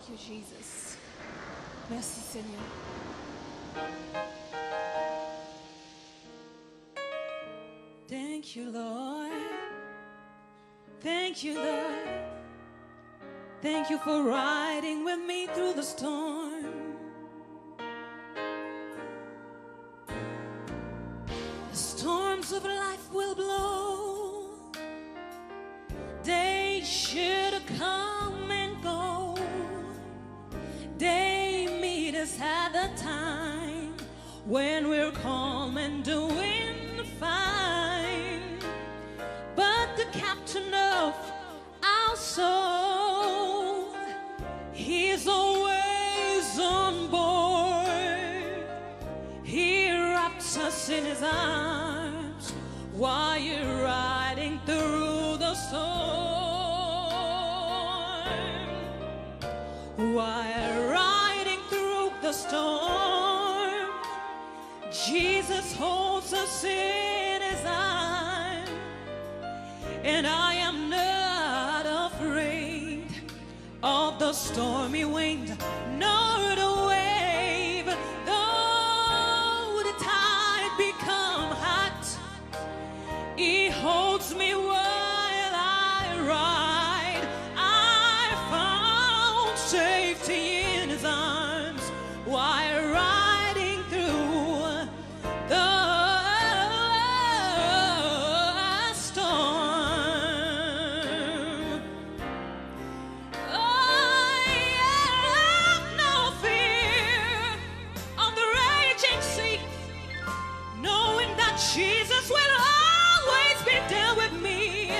Thank you, Jesus. Merci, Seigneur. Thank you, Lord. Thank you, Lord. Thank you for riding with me through the storm. The storms of life will blow. They should come and go. They meet us at the time when we're calm and doing fine. But the captain of our soul, he's always on board. He wraps us in his arms while you're riding through the storm. While riding through the storm, Jesus holds us in his arms, and I am not afraid of the stormy wind nor the wave. Though the tide become hot, he holds me while I ride. I found safety in his arms while riding through the storm. I have no fear of the raging sea, knowing that Jesus will always be there with me.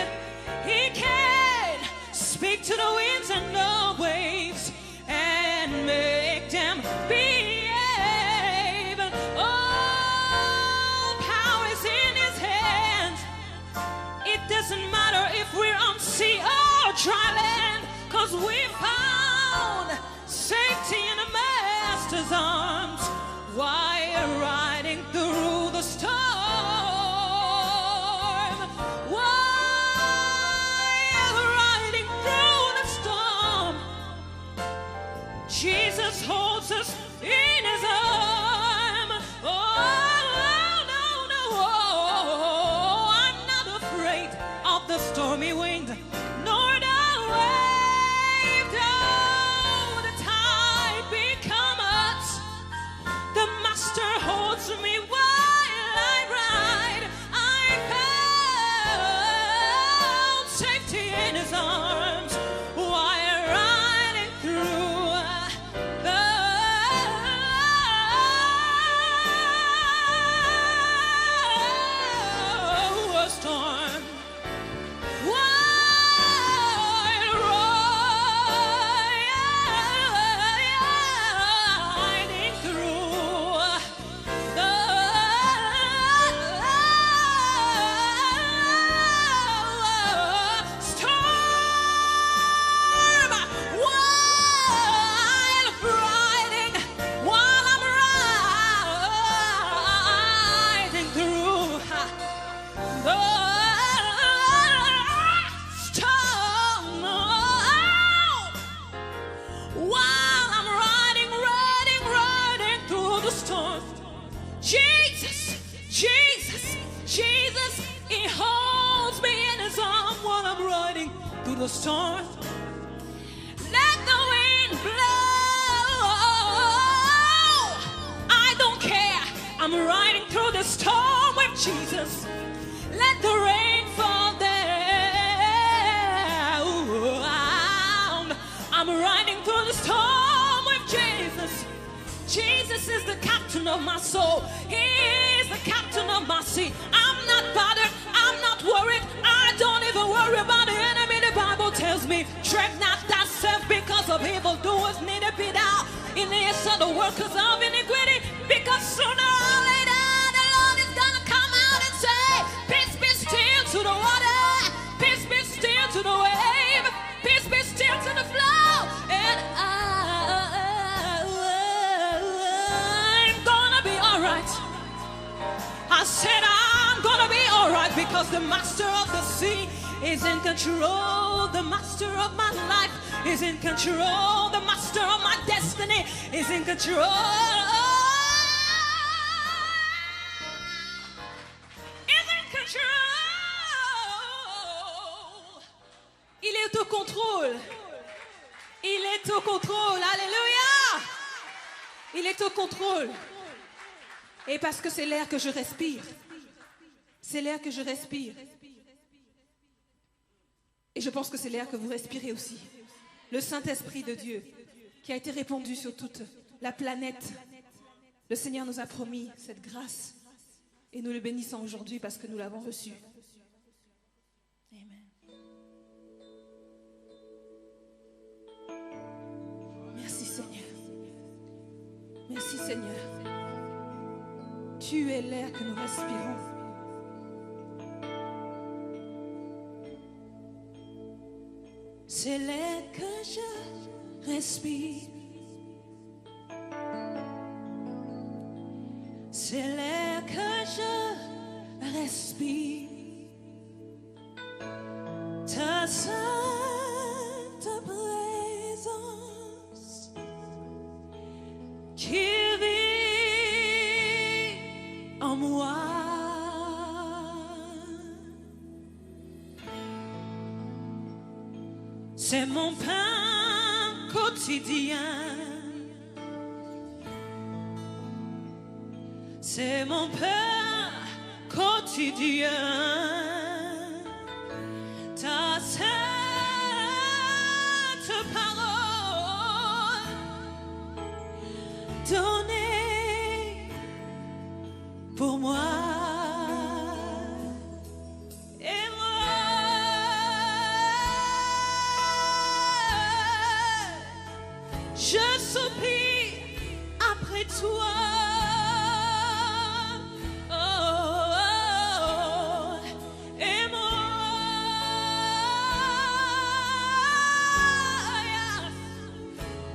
He can speak to the winds and the waves and make them behave. All power is in his hands. It doesn't matter if we're on sea or dry land, 'cause we found safety in the Master's arms while riding through the storm. While riding through the storm, Jesus holds us in his arm. Oh, no, no, oh, I'm not afraid of the stormy wind nor the wave. Though the tide become hot, the Master holds me while I ride. I found safety in his arms while riding through the storm. While riding through the storm. While I'm riding through the storm. While I'm riding through the storm, Jesus, Jesus, Jesus, he holds me in his arm while I'm riding through the storm. Let the wind blow, I don't care. I'm riding through the storm with Jesus. Let the rain fall down. I'm riding through the storm with Jesus. Jesus is the captain of my soul. He is the captain of my sea. I'm not bothered. I'm not worried. I don't even worry about the enemy. The Bible tells me, tread not thyself because of evildoers, neither be thou in the midst of the workers of iniquity. Because sooner or later, the Lord is gonna come out and say, peace be still to the water, peace be still to the wave, peace be still to the flow, and I'm gonna be alright. I said I'm gonna be alright because the Master of the sea is in control. The Master of my life is in control. The Master is in control. Is in control. Il est au contrôle. Il est au contrôle. Alléluia. Il est au contrôle. Et parce que c'est l'air que je respire. C'est l'air que je respire. Et je pense que c'est l'air que vous respirez aussi. Le Saint-Esprit de Dieu qui a été répandu sur toute la planète. Le Seigneur nous a promis cette grâce. Et nous le bénissons aujourd'hui parce que nous l'avons reçu. Amen. Merci Seigneur. Merci Seigneur. Tu es l'air que nous respirons. C'est l'air que je respire. C'est l'air que je respire. Ta sainte présence qui vit en moi. C'est mon pain quotidien. C'est mon pain quotidien. Ta sainte parole donnée pour moi. Je soupire après toi. Oh, oh, oh. Et moi,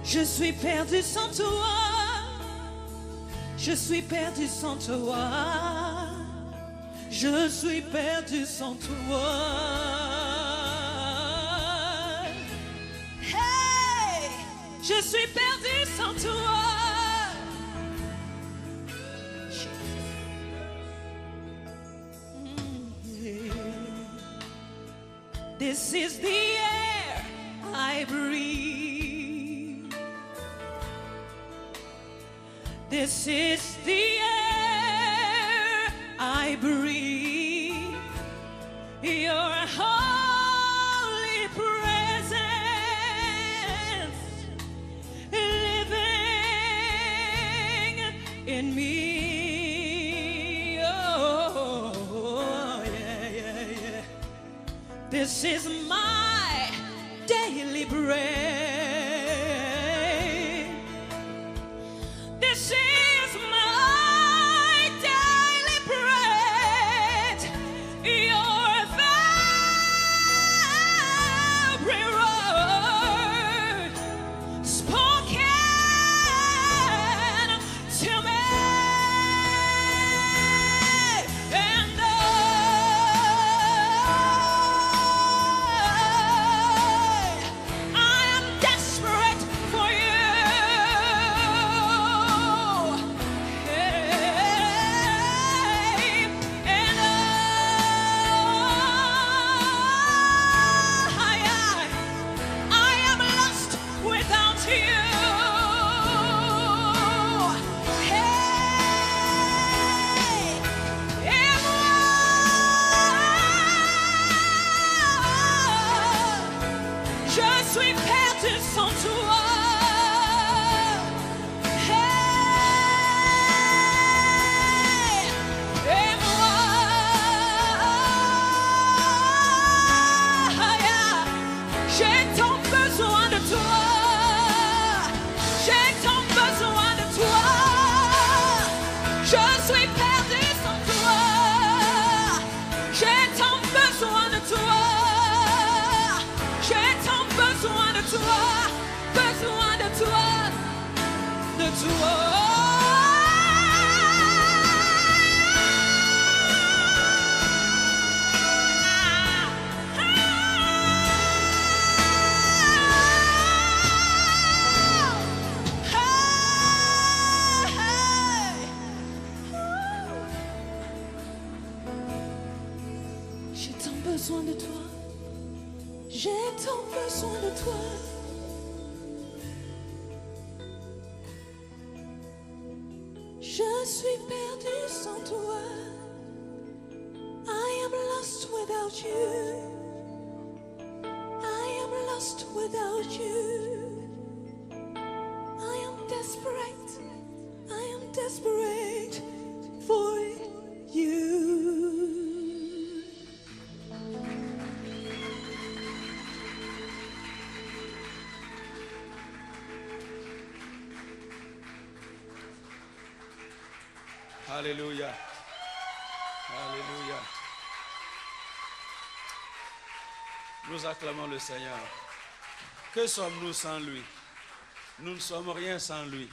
je suis perdu sans toi. Je suis perdu sans toi. Je suis perdu sans toi. Je suis perdu sans toi. This is the air I breathe. This is the air I breathe. Your holy presence in me. Oh, yeah, yeah, yeah. This is my daily bread. This is my daily bread. Your very word spoken to me. Je suis perdu sans toi. Hey, et moi, j'ai tant besoin de toi. J'ai tant besoin de toi. Je suis perdu sans toi. J'ai tant besoin de toi. J'ai tant besoin de toi, besoin de toi, de toi. besoin de toi. J'ai tant besoin de toi. Je suis perdu sans toi. I am lost without you. I am lost without you. I am desperate. I am desperate for you. Alléluia. Alléluia. Nous acclamons le Seigneur. Que sommes-nous sans lui? Nous ne sommes rien sans lui.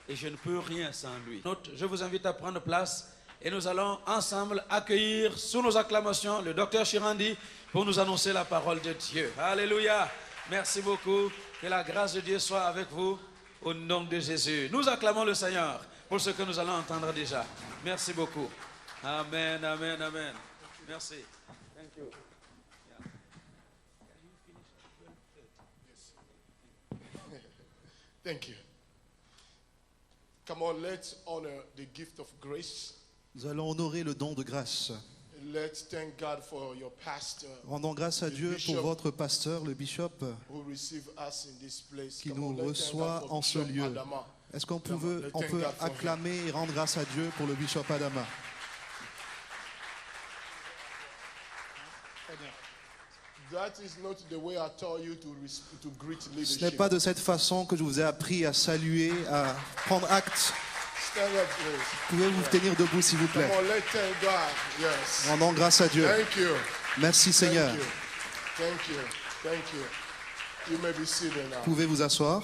Et je ne peux rien sans lui. Je vous invite à prendre place et nous allons ensemble accueillir sous nos acclamations le docteur Chirandi pour nous annoncer la parole de Dieu. Alléluia. Merci beaucoup. Que la grâce de Dieu soit avec vous au nom de Jésus. Nous acclamons le Seigneur pour ce que nous allons entendre déjà. Merci beaucoup. Amen, amen, amen. Merci. Thank you. Thank you. Come on, let's honor the gift of grace. Nous allons honorer le don de grâce. Let's thank God for your pastor Rendons grâce à The Dieu bishop pour votre pasteur, le bishop, who received us in this place. qui Come on, nous let's thank reçoit God for en ce Bishop lieu. Adama. Est-ce qu'on Come on, peut let's thank God for him. acclamer et rendre grâce à Dieu pour le bishop Adama? That is not the way I taught you to greet Ce n'est leadership. pas de cette façon que je vous ai appris à saluer, à prendre acte. Stand up, please. Pouvez-vous vous tenir debout, s'il vous Come plaît? on, let's thank God. Yes. Rendons grâce à Dieu. Thank you. Merci Seigneur. Thank you. Thank you. Thank you. You may be seated now. Pouvez vous asseoir.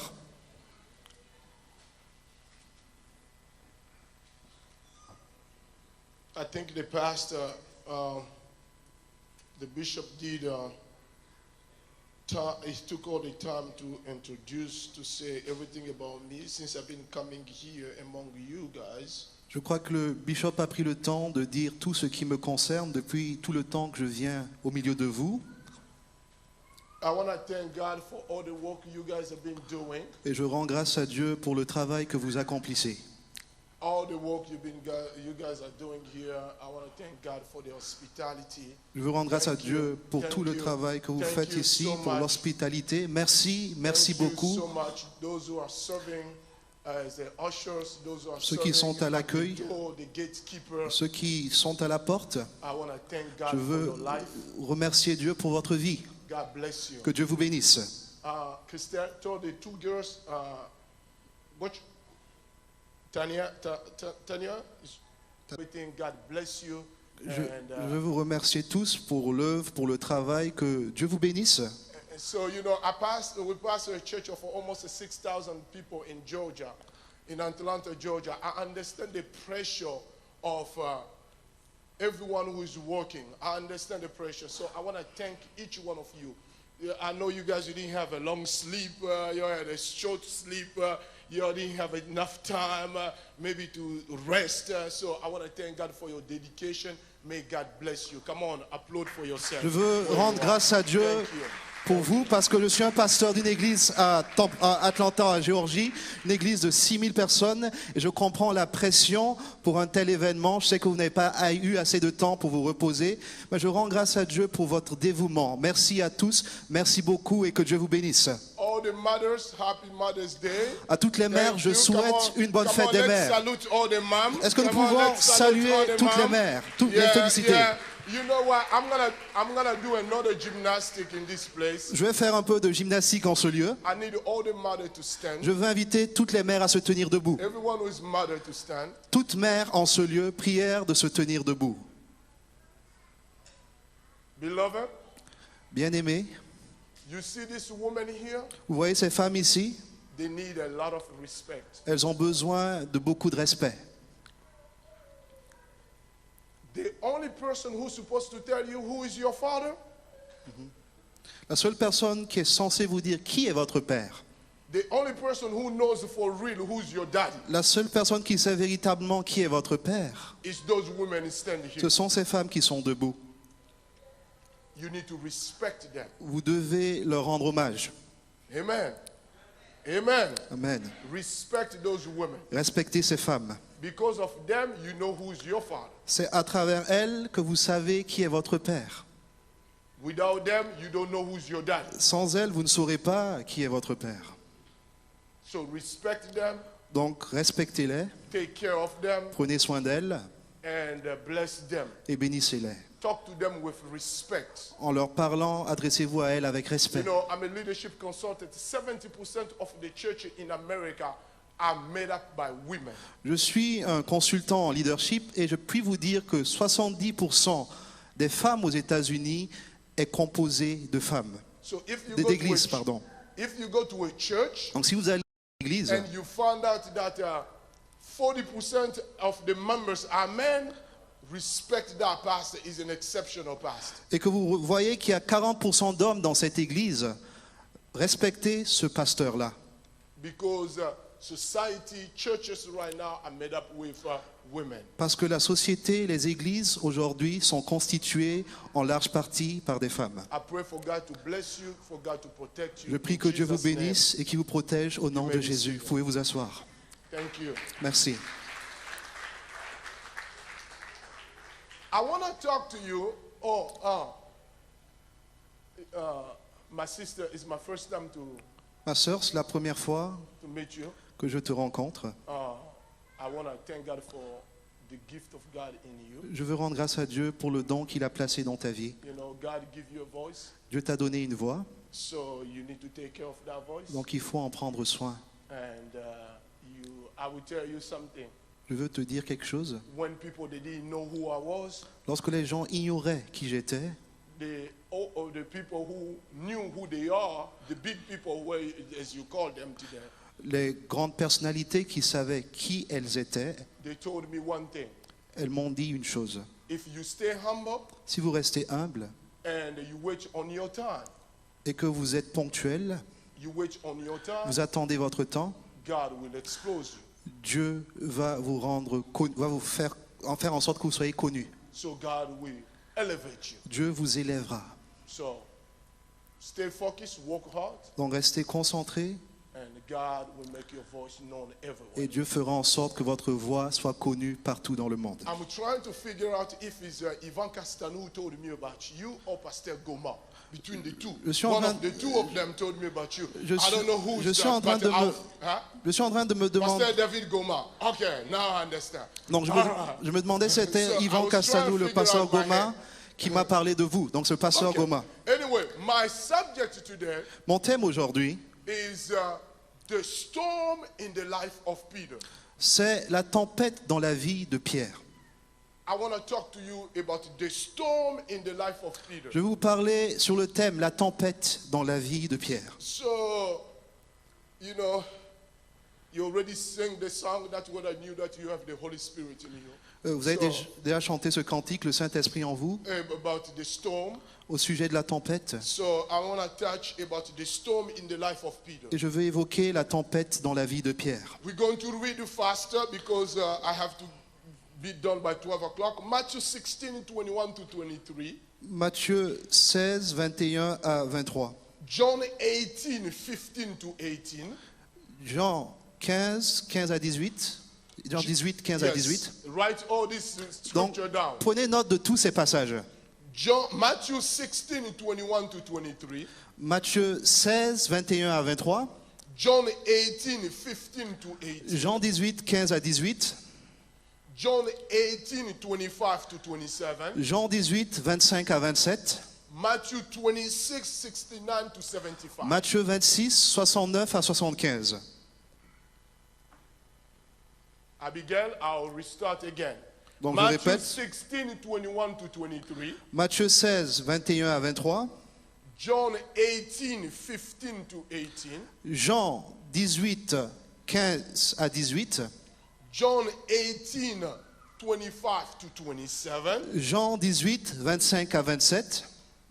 I think the pastor, the bishop did, he took all the time to introduce, to say everything about me since I've been coming here among you guys. Je crois que le bishop a pris le temps de dire tout ce qui me concerne depuis tout le temps que je viens au milieu de vous. I want to thank God for all the work you guys have been doing, Et je rends grâce à Dieu pour le travail que vous accomplissez. all the work you guys are doing here. I want to thank God for the hospitality. Je veux rendre grâce à Thank Dieu you. pour Thank tout le you. travail que vous Thank faites you ici, so pour much. l'hospitalité. Merci, merci Thank you beaucoup. so much. Those who are serving as the ushers, those who are Ceux qui serving sont à at the l'accueil, door, the gatekeeper. Ceux qui sont à la porte, I want to thank God je for veux your life. remercier Dieu pour votre vie. God bless you. Que Dieu vous bénisse. Christian told the two girls, Tanya, everything. God bless you. Je And, veux vous remercier tous pour l'œuvre, pour le travail. Que Dieu vous bénisse. and so, we pastor a church of almost 6,000 people in Georgia, in Atlanta, Georgia. I understand the pressure of everyone who is working. I understand the pressure. So I want to thank each one of you. Yeah, I know you guys, you didn't have a long sleep. You had a short sleep. You didn't have enough time maybe to rest. So I want to thank God for your dedication. May God bless you. Come on, applaud for yourself. Je veux rendre grâce à Dieu Thank you. pour vous parce que je suis un pasteur d'une église à Atlanta, en Géorgie, une église de 6000 personnes et je comprends la pression pour un tel événement. Je sais que vous n'avez pas eu assez de temps pour vous reposer, mais je rends grâce à Dieu pour votre dévouement. Merci à tous, merci beaucoup et que Dieu vous bénisse. All the mothers, happy Mother's Day. À toutes les mères, Thank je you. souhaite une bonne fête des let's mères. salute all the moms. Est-ce que nous Come on, pouvons let's salute saluer all the toutes les moms. mères, toutes les féliciter? You know what? I'm gonna do another gymnastic in this place. Je vais faire un peu de gymnastique en ce lieu. I need all the mothers to stand. Je veux inviter toutes les mères à se tenir debout. Everyone who is mother to stand. Toute mère en ce lieu, prière de se tenir debout. Beloved, Bien-aimés, you see this woman here? vous voyez ces femmes ici? They need a lot of respect. Elles ont besoin de beaucoup de respect. The only person who's supposed to tell you who is your father, La seule personne qui est censée vous dire qui est votre père, the only person who knows for real who's your daddy, la seule personne qui sait véritablement qui est votre père, is those women standing ce here. sont ces femmes qui sont debout. you need to respect them. Vous devez leur rendre hommage. Amen. Amen. Amen. Respect those women. Respectez ces femmes. Because of them, you know who's your father. C'est à travers elles que vous savez qui est votre père. Without them, you don't know who's your dad. Sans elles, vous ne saurez pas qui est votre père. So respect them, Donc, respectez-les, take care of them, prenez soin d'elles and bless them. et bénissez-les. Talk to them with respect. En leur parlant, adressez-vous à elles avec You respect. know, I'm a leadership consultant. 70% of the churches in America are made up by women. Je suis un consultant en leadership et je puis vous dire que 70% des femmes aux États-Unis est composé de femmes, So if you go to d'églises, a, pardon. if you go to a church Donc si vous allez à l'église and you find out that 40% of the members are men, respect that pastor is an exceptional pastor. et que vous voyez qu'il y a 40% d'hommes dans cette église, respectez ce pasteur-là. Because society, churches right now are made up with women. Parce que la société, les églises aujourd'hui sont constituées en large partie par des femmes. I pray for God to bless you, for God to protect you. Je prie In que Dieu vous Jesus' name. bénisse et qu'il vous protège au nom de Jésus. Vous pouvez vous asseoir. Thank you. Merci. I want to talk to you. My sister, it's my first time to Ma sœur, c'est la première fois meet you. que je te rencontre. I want to thank God for the gift of God in you. Je veux rendre grâce à Dieu pour le don qu'il a placé dans ta vie. You know, God give you a voice, Dieu t'a donné une voix, so you need to take care of that voice. donc il faut en prendre soin. And I will tell you something. Je veux te dire quelque chose. When people they didn't know who I was, Lorsque les gens ignoraient qui j'étais, the people who knew who they are, the big people, as you call them today, les grandes personnalités qui savaient qui elles étaient, they told me one thing. elles m'ont dit une chose. If you stay humble Si vous restez humble and you wait on your time, et que vous êtes ponctuel, you wait on your time, vous attendez votre temps, God will expose you. Dieu va vous rendre, va vous faire en sorte que vous soyez connu. So God will elevate you. Dieu vous élèvera. So stay focused, work hard, Donc restez concentrés and God will make your voice known everywhere. et Dieu fera en sorte que votre voix soit connue partout dans le monde. I'm trying to figure out if it's Ivanka Stan who told me about you or Pastor Goma. Between the two, Je suis en one train- of the two of them told me about you. Je I don't know who's suis en train but de me- huh? Je suis en train de me demander. Pastor David Goma. Okay, now I understand. Donc je me demandais si c'était So, I Ivan was Castanou, trying to le figure pasteur out my Goma, head. qui m'a parlé de vous. Donc ce pasteur Okay. Goma. Anyway, my subject today Mon thème aujourd'hui, is the storm in the life of Peter. c'est la tempête dans la vie de Pierre. I want to talk to you about the storm in the life of Peter. Je vais vous parler sur le thème la tempête dans la vie de Pierre. So, you know, you already sang the song. That's what I knew, that you have the Holy Spirit in you. Vous avez So, déjà chanté ce cantique, le Saint-Esprit en vous, about the storm. au sujet de la tempête. So I want to touch about the storm in the life of Peter. Et je veux évoquer la tempête dans la vie de Pierre. We're going to read it faster because I have to be done by 12 o'clock. Matthew 16, 21 to 23. Matthieu 16, 21 à 23. John 18, 15 to 18. Jean 15, 15 à 18. Jean 18, 15 à 18. Write all this Donc, scripture down. prenez note de tous ces passages. Matthew 16, 21 to 23. Matthieu 16, 21 à 23. John 18, 15 to 18. Jean 18, 15 à 18. John 18, 25 to 27. Jean 18, 25 à 27. Matthew 26, 69 to 75. Matthieu 26, 69 à 75. Abigail, I'll restart again. Donc je Matthew répète. 16, 21 to 23. Matthieu 16, 21 à 23. John 18, 15 to 18. Jean 18, 15 à 18. John 18, 25 to 27. Jean 18, 25 à 27.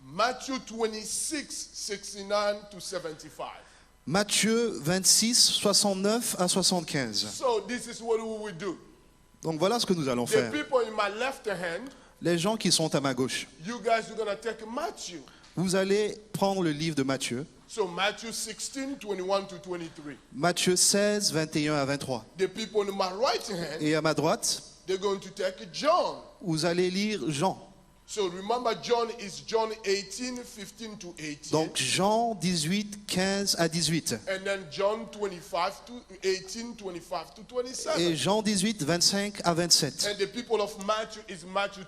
Matthew 26, 69 to 75. Matthieu 26, 69 à 75. So this is what we will do. Donc voilà ce que nous allons The faire. people in my left hand, Les gens qui sont à ma gauche, you guys are going to take Matthew. vous allez prendre le livre de Matthieu, So Matthew 16, 21 to 23. Matthieu 16, 21 à 23. The people on my right hand, Et à ma droite, they're going to take John. vous allez lire Jean. So remember, John is John 18, 15 to 18. Donc Jean 18, 15 à 18. And then John 25 to 18, 25 to 27. Et Jean 18, 25 à 27. And the people of Matthew is Matthew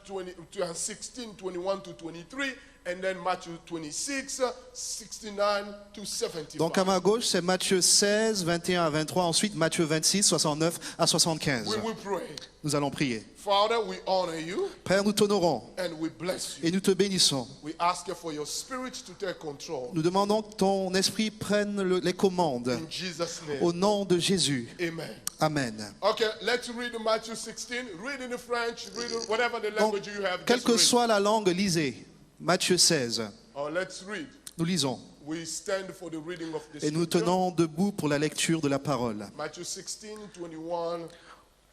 16, 21 to 23. And then Matthew 26, 69 to 75. Donc à ma gauche, c'est Matthieu 16, 21 à 23. Ensuite, Matthieu 26, 69 à 75. We will pray. Nous allons prier. Father, we honor you Père, nous t'honorons and we bless you. et nous te bénissons. We ask you for your spirit to take control. Nous demandons que ton esprit prenne les commandes. In Jesus' name. Au nom de Jésus. Amen. Amen. Okay, let's read Matthew 16. Read in the French, read in whatever the Donc, language you have. quelle just que read. soit la langue, lisez. Matthieu 16. Oh, let's read. Nous lisons. We stand for the reading of the Et nous scripture. tenons debout pour la lecture de la parole. Matthew 16, 21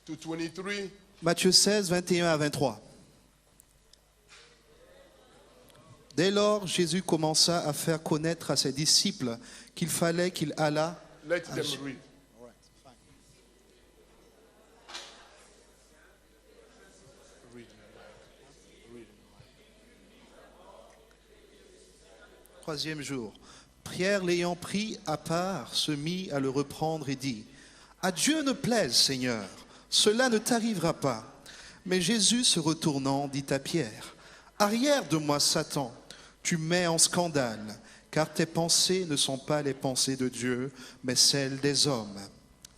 to 23. Matthieu 16, 21 à 23. Dès lors, Jésus commença à faire connaître à ses disciples qu'il fallait qu'il allât. Let them read. Troisième jour. Pierre, l'ayant pris à part, se mit à le reprendre et dit, « À Dieu ne plaise, Seigneur, cela ne t'arrivera pas. » Mais Jésus, se retournant, dit à Pierre, « Arrière de moi, Satan, tu mets en scandale, car tes pensées ne sont pas les pensées de Dieu, mais celles des hommes. »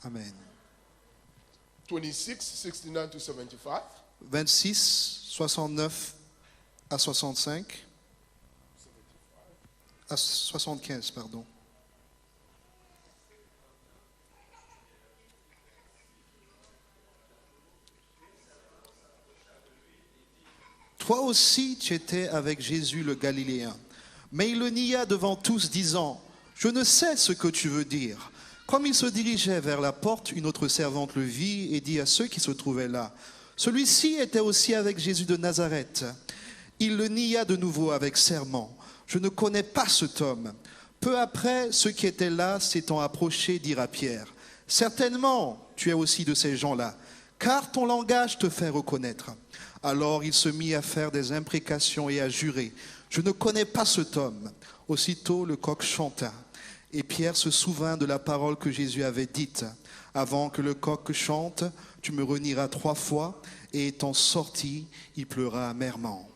Amen. 26, 69 to 75. 26, 69 à 65. À 75, pardon. Toi aussi, tu étais avec Jésus le Galiléen. Mais il le nia devant tous, disant, « Je ne sais ce que tu veux dire. » Comme il se dirigeait vers la porte, une autre servante le vit et dit à ceux qui se trouvaient là, « Celui-ci était aussi avec Jésus de Nazareth. » Il le nia de nouveau avec serment. « Je ne connais pas cet homme. » Peu après, ceux qui étaient là, s'étant approchés, dirent à Pierre, « Certainement, tu es aussi de ces gens-là, car ton langage te fait reconnaître. » Alors il se mit à faire des imprécations et à jurer, « Je ne connais pas cet homme. » Aussitôt le coq chanta. Et Pierre se souvint de la parole que Jésus avait dite, « Avant que le coq chante, tu me renieras 3 fois. » Et étant sorti, il pleura amèrement.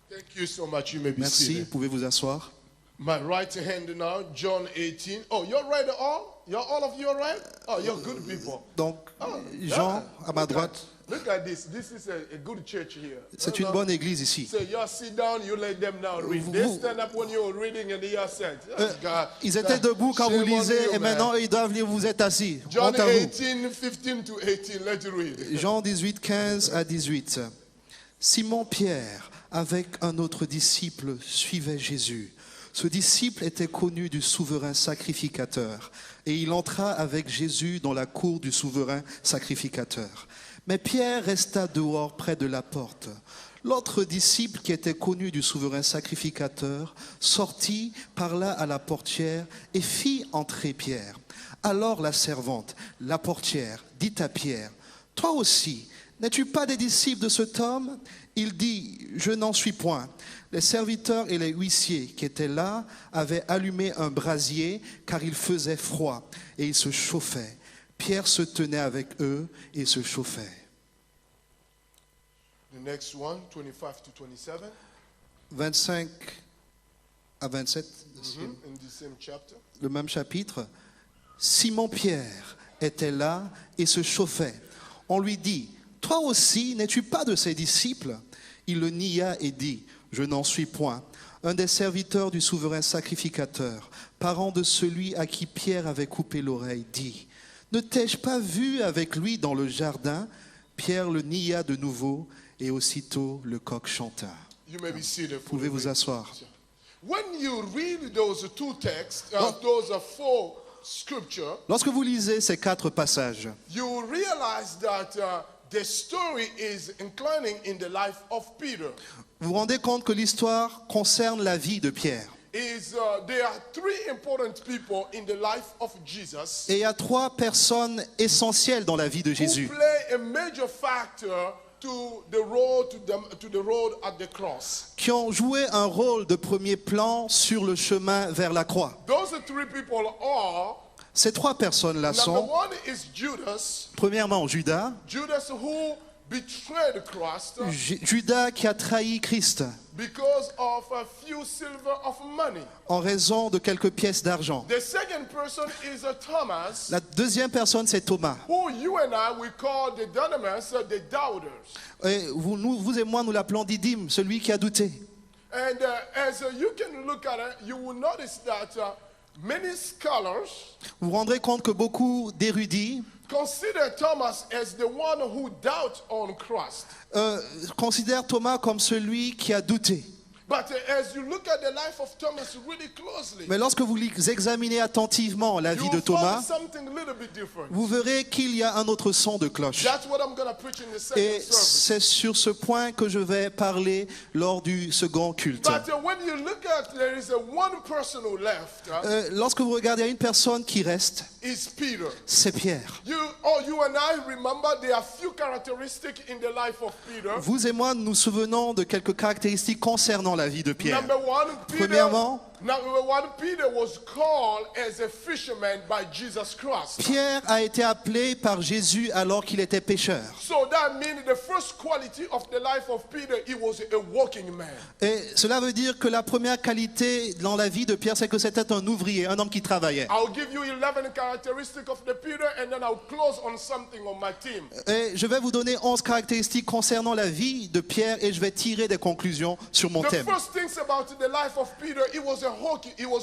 Thank you so much. You may be Merci, seated. pouvez vous asseoir. My right hand now, John 18. Oh, you're right all? You're all of you all right? Oh, you're good people. Donc, Oh, Jean, yeah. à ma droite, Look at this. This is a good church here. c'est une bonne église ici. So you sit down, you let them now read. They stand up when you're reading and they are said. Oh, God. Ils étaient debout quand vous Shame on lisez you, et man. maintenant ils doivent lire, vous êtes assis. John Honte à vous. 18, 15 to 18. Let's read. Jean 18, 15 à 18. Simon-Pierre, avec un autre disciple, suivait Jésus. Ce disciple était connu du souverain sacrificateur et il entra avec Jésus dans la cour du souverain sacrificateur. Mais Pierre resta dehors près de la porte. L'autre disciple qui était connu du souverain sacrificateur sortit, parla à la portière et fit entrer Pierre. Alors la servante, la portière, dit à Pierre, « Toi aussi, n'es-tu pas des disciples de cet homme ?» Il dit, « Je n'en suis point. » Les serviteurs et les huissiers qui étaient là avaient allumé un brasier car il faisait froid et ils se chauffaient. Pierre se tenait avec eux et se chauffait. The next one, 25 to 27. 25 à 27, In the same chapter. le même chapitre. Simon-Pierre était là et se chauffait. On lui dit, « Toi aussi, n'es-tu pas de ses disciples ?» Il le nia et dit, « Je n'en suis point. » Un des serviteurs du souverain sacrificateur, parent de celui à qui Pierre avait coupé l'oreille, dit, « Ne t'ai-je pas vu avec lui dans le jardin ?» Pierre le nia de nouveau et aussitôt le coq chanta. You may be seated. for Pouvez the vous reading. asseoir. When you read those two texts, those are 4 scripture, Lorsque vous lisez ces 4 passages, you realize that the story is inclining in the life of Peter. Vous vous rendez compte que l'histoire concerne la vie de Pierre. There are three important people in the life of Jesus Et il y a trois personnes essentielles dans la vie de who Jésus play a major factor to the road at the cross. qui ont joué un rôle de premier plan sur le chemin vers la croix. Those three people are, Ces trois personnes-là number sont, one is Judas, premièrement, Judas, Judas who betrayed Christ Judas qui a trahi Christ because of a few silver of money. en raison de quelques pièces d'argent. The second person is Thomas, La deuxième personne, c'est Thomas. who you and I we call the Didymus, the doubters. Et vous et moi, nous l'appelons Didyme, celui qui a douté. And as you can look at it, you will notice that many scholars Vous vous rendrez compte que beaucoup d'érudits consider Thomas as the one who doubts on Christ. considèrent Thomas comme celui qui a douté. But as you look at the life of Thomas really closely, Mais lorsque vous examinez attentivement la you vie de will find Thomas, something a little bit different. vous verrez qu'il y a un autre son de cloche. That's what I'm going to preach in the second Et service. c'est sur ce point que je vais parler lors du second culte. But when you look at, there is one person who left, Lorsque vous regardez, il y a une personne qui reste, is Peter. c'est Pierre. You and I remember there are few characteristics in the life of Peter. Vous et moi, nous nous souvenons de quelques caractéristiques concernant la vie de Pierre. Number one, Premièrement, Peter was called as a fisherman by Jesus Christ. Pierre a été appelé par Jésus alors qu'il était pécheur. So that means the first quality of the life of Peter, he was a working man. Et cela veut dire que la première qualité dans la vie de Pierre, c'est que c'était un ouvrier, un homme qui travaillait. I'll give you 11 characteristics of the Peter and then I'll close on something on my team. Et je vais vous donner 11 caractéristiques concernant la vie de Pierre et je vais tirer des conclusions sur mon The thème. first things about the life of Peter, he was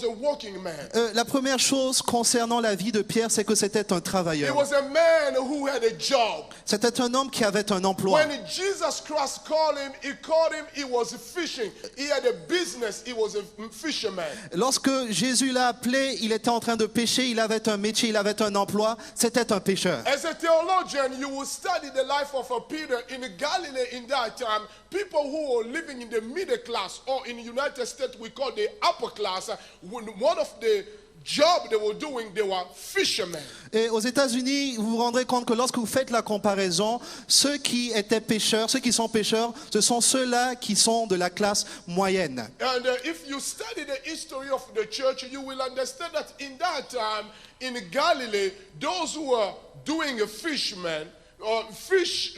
a working man. La première chose concernant la vie de Pierre, c'est que c'était un He travailleur. was a man who had a job. C'était un homme qui avait un emploi. When Jesus Christ called him, he was fishing. He had a business. He was a fisherman. Lorsque Jésus l'a appelé, il était en train de pêcher, il avait un métier, il avait un emploi, c'était un pêcheur. As a theologian, you will study the life of Peter in Galilee in that time. People who were living in the middle class, or in the United States we call the upper class, one of the job they were doing, they were fishermen. Et aux États-Unis, vous vous rendrez compte que lorsque vous faites la comparaison, ceux qui étaient pêcheurs, ceux qui sont pêcheurs, ce sont ceux-là qui sont de la classe moyenne. And if you study the history of the church, you will understand that in that time, in Galilee, those who were doing a fisherman,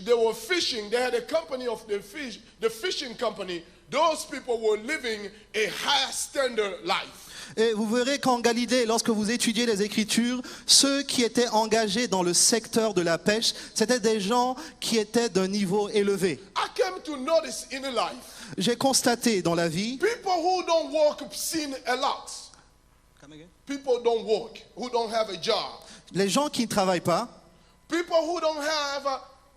they were fishing, they had a company of the fishing company. Those people were living a higher standard life. Et vous verrez qu'en Galilée, lorsque vous étudiez les Écritures, ceux qui étaient engagés dans le secteur de la pêche, c'était des gens qui étaient d'un niveau élevé. I came to notice in life, J'ai constaté dans la vie, people who don't work sin a lot. People don't work, who don't have a job. les gens qui ne travaillent pas, People who don't have,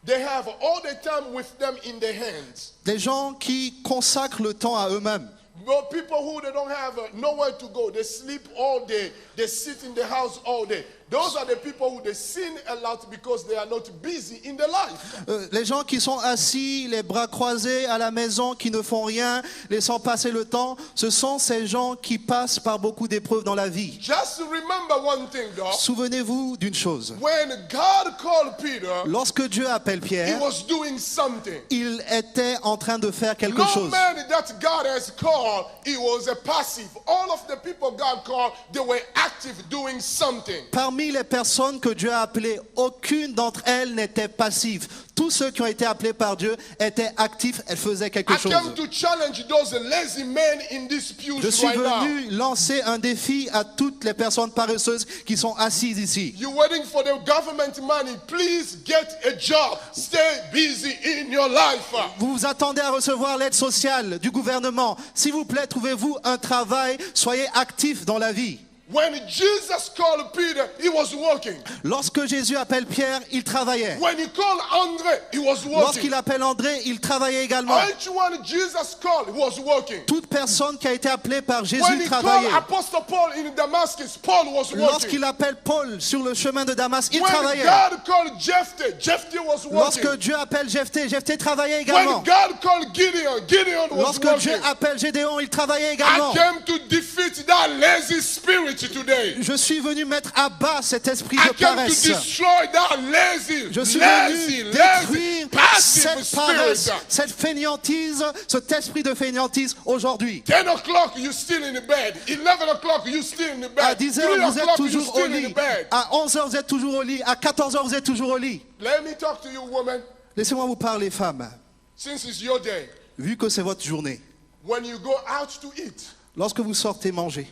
they have all the time with them in their hands. des gens qui consacrent le temps à eux-mêmes. But people who they don't have nowhere to go, they sleep all day, they sit in the house all day. Those are the people who they sin a lot because they are not busy in their life. Les gens qui sont assis, les bras croisés à la maison, qui ne font rien, laissant passer le temps, ce sont ces gens qui passent par beaucoup d'épreuves dans la vie. Just remember one thing, though. Souvenez-vous d'une chose. When God called Peter, Lorsque Dieu appelle he Pierre, was doing something. il était en train de faire quelque No chose. man that God has called, he was a passive. All of the people God called, they were active doing something. Parmi les personnes que Dieu a appelées, aucune d'entre elles n'était passive. Tous ceux qui ont été appelés par Dieu étaient actifs, elles faisaient quelque I chose. came to challenge those lazy men in this pew Je suis right now. venu lancer un défi à toutes les personnes paresseuses qui sont assises ici. You're waiting for the government money. Please get a job. Stay busy in your life. Vous vous attendez à recevoir l'aide sociale du gouvernement. S'il vous plaît, trouvez-vous un travail, soyez actifs dans la vie. When Jesus called Peter, he was working. Lorsque Jésus appelle Pierre, il travaillait. When he called Andre, he was working. Lorsqu'il appelle André, il travaillait également. Each one Jesus called, he was working. Toute personne qui a été appelée par Jésus When he travaillait. called Apostle Paul in Damascus, Paul was working. Lorsqu'il appelle Paul sur le chemin de Damas, il When travaillait. God called Jephthah, Jephthah was working. Lorsque Dieu appelle Jephthé, Jephthé travaillait également. When God called Gideon, Gideon was Lorsque working. Dieu appelle Gédéon, il travaillait également. I came to defeat that lazy spirit today. Je suis venu mettre à bas cet esprit I de came to paresse. destroy that lazy, Je suis lazy, venu lazy, détruire passive cette paresse, spirit. cette fainéantise, cet esprit de fainéantise aujourd'hui. 10 o'clock, you still in the bed. 11 o'clock, you still in the À bed. 10 3 heures, vous êtes o'clock, you toujours au still in lit. the bed. À 11 heures, vous êtes toujours au lit. À 14 heures, vous êtes toujours au lit. Let me talk to you, woman. Laissez-moi vous parler, femmes. Since it's your day, Vu que c'est votre journée, when you go out to eat, lorsque vous sortez manger,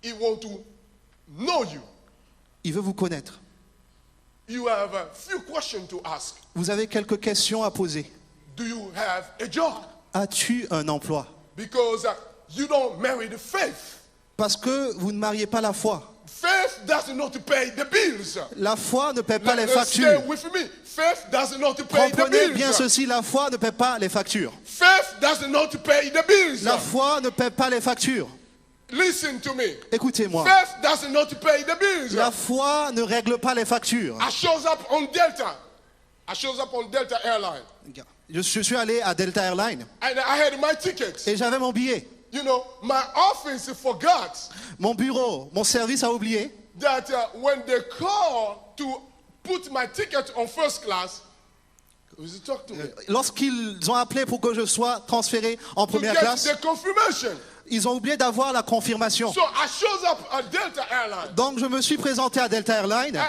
he want to know you. il veut vous connaître. You have a few questions to ask. Vous avez quelques questions à poser. Do you have a job? As-tu un emploi? Because you don't marry the faith. Parce que vous ne mariez pas la foi. Faith does not pay the bills. La foi ne paie pas les Stay factures. with me. Faith does not pay the Comprenez bien bills. ceci, la foi ne paie pas les factures. Faith does not pay the bills. La foi ne paie pas les factures. Listen to me. Écoutez-moi. Faith does not pay the bills. La foi ne règle pas les factures. I shows up on Delta. I shows up on Delta Airline. Je suis allé à Delta Airlines And I had my ticket. et j'avais mon billet. You know, my office forgot Mon bureau, mon service a oublié that when they call to put my ticket on first class, talk to me. lorsqu'ils ont appelé pour que je sois transféré en To première get classe, the confirmation. ils ont oublié d'avoir la confirmation. So I shows up at Delta Airline. Donc je me suis présenté à Delta Airlines.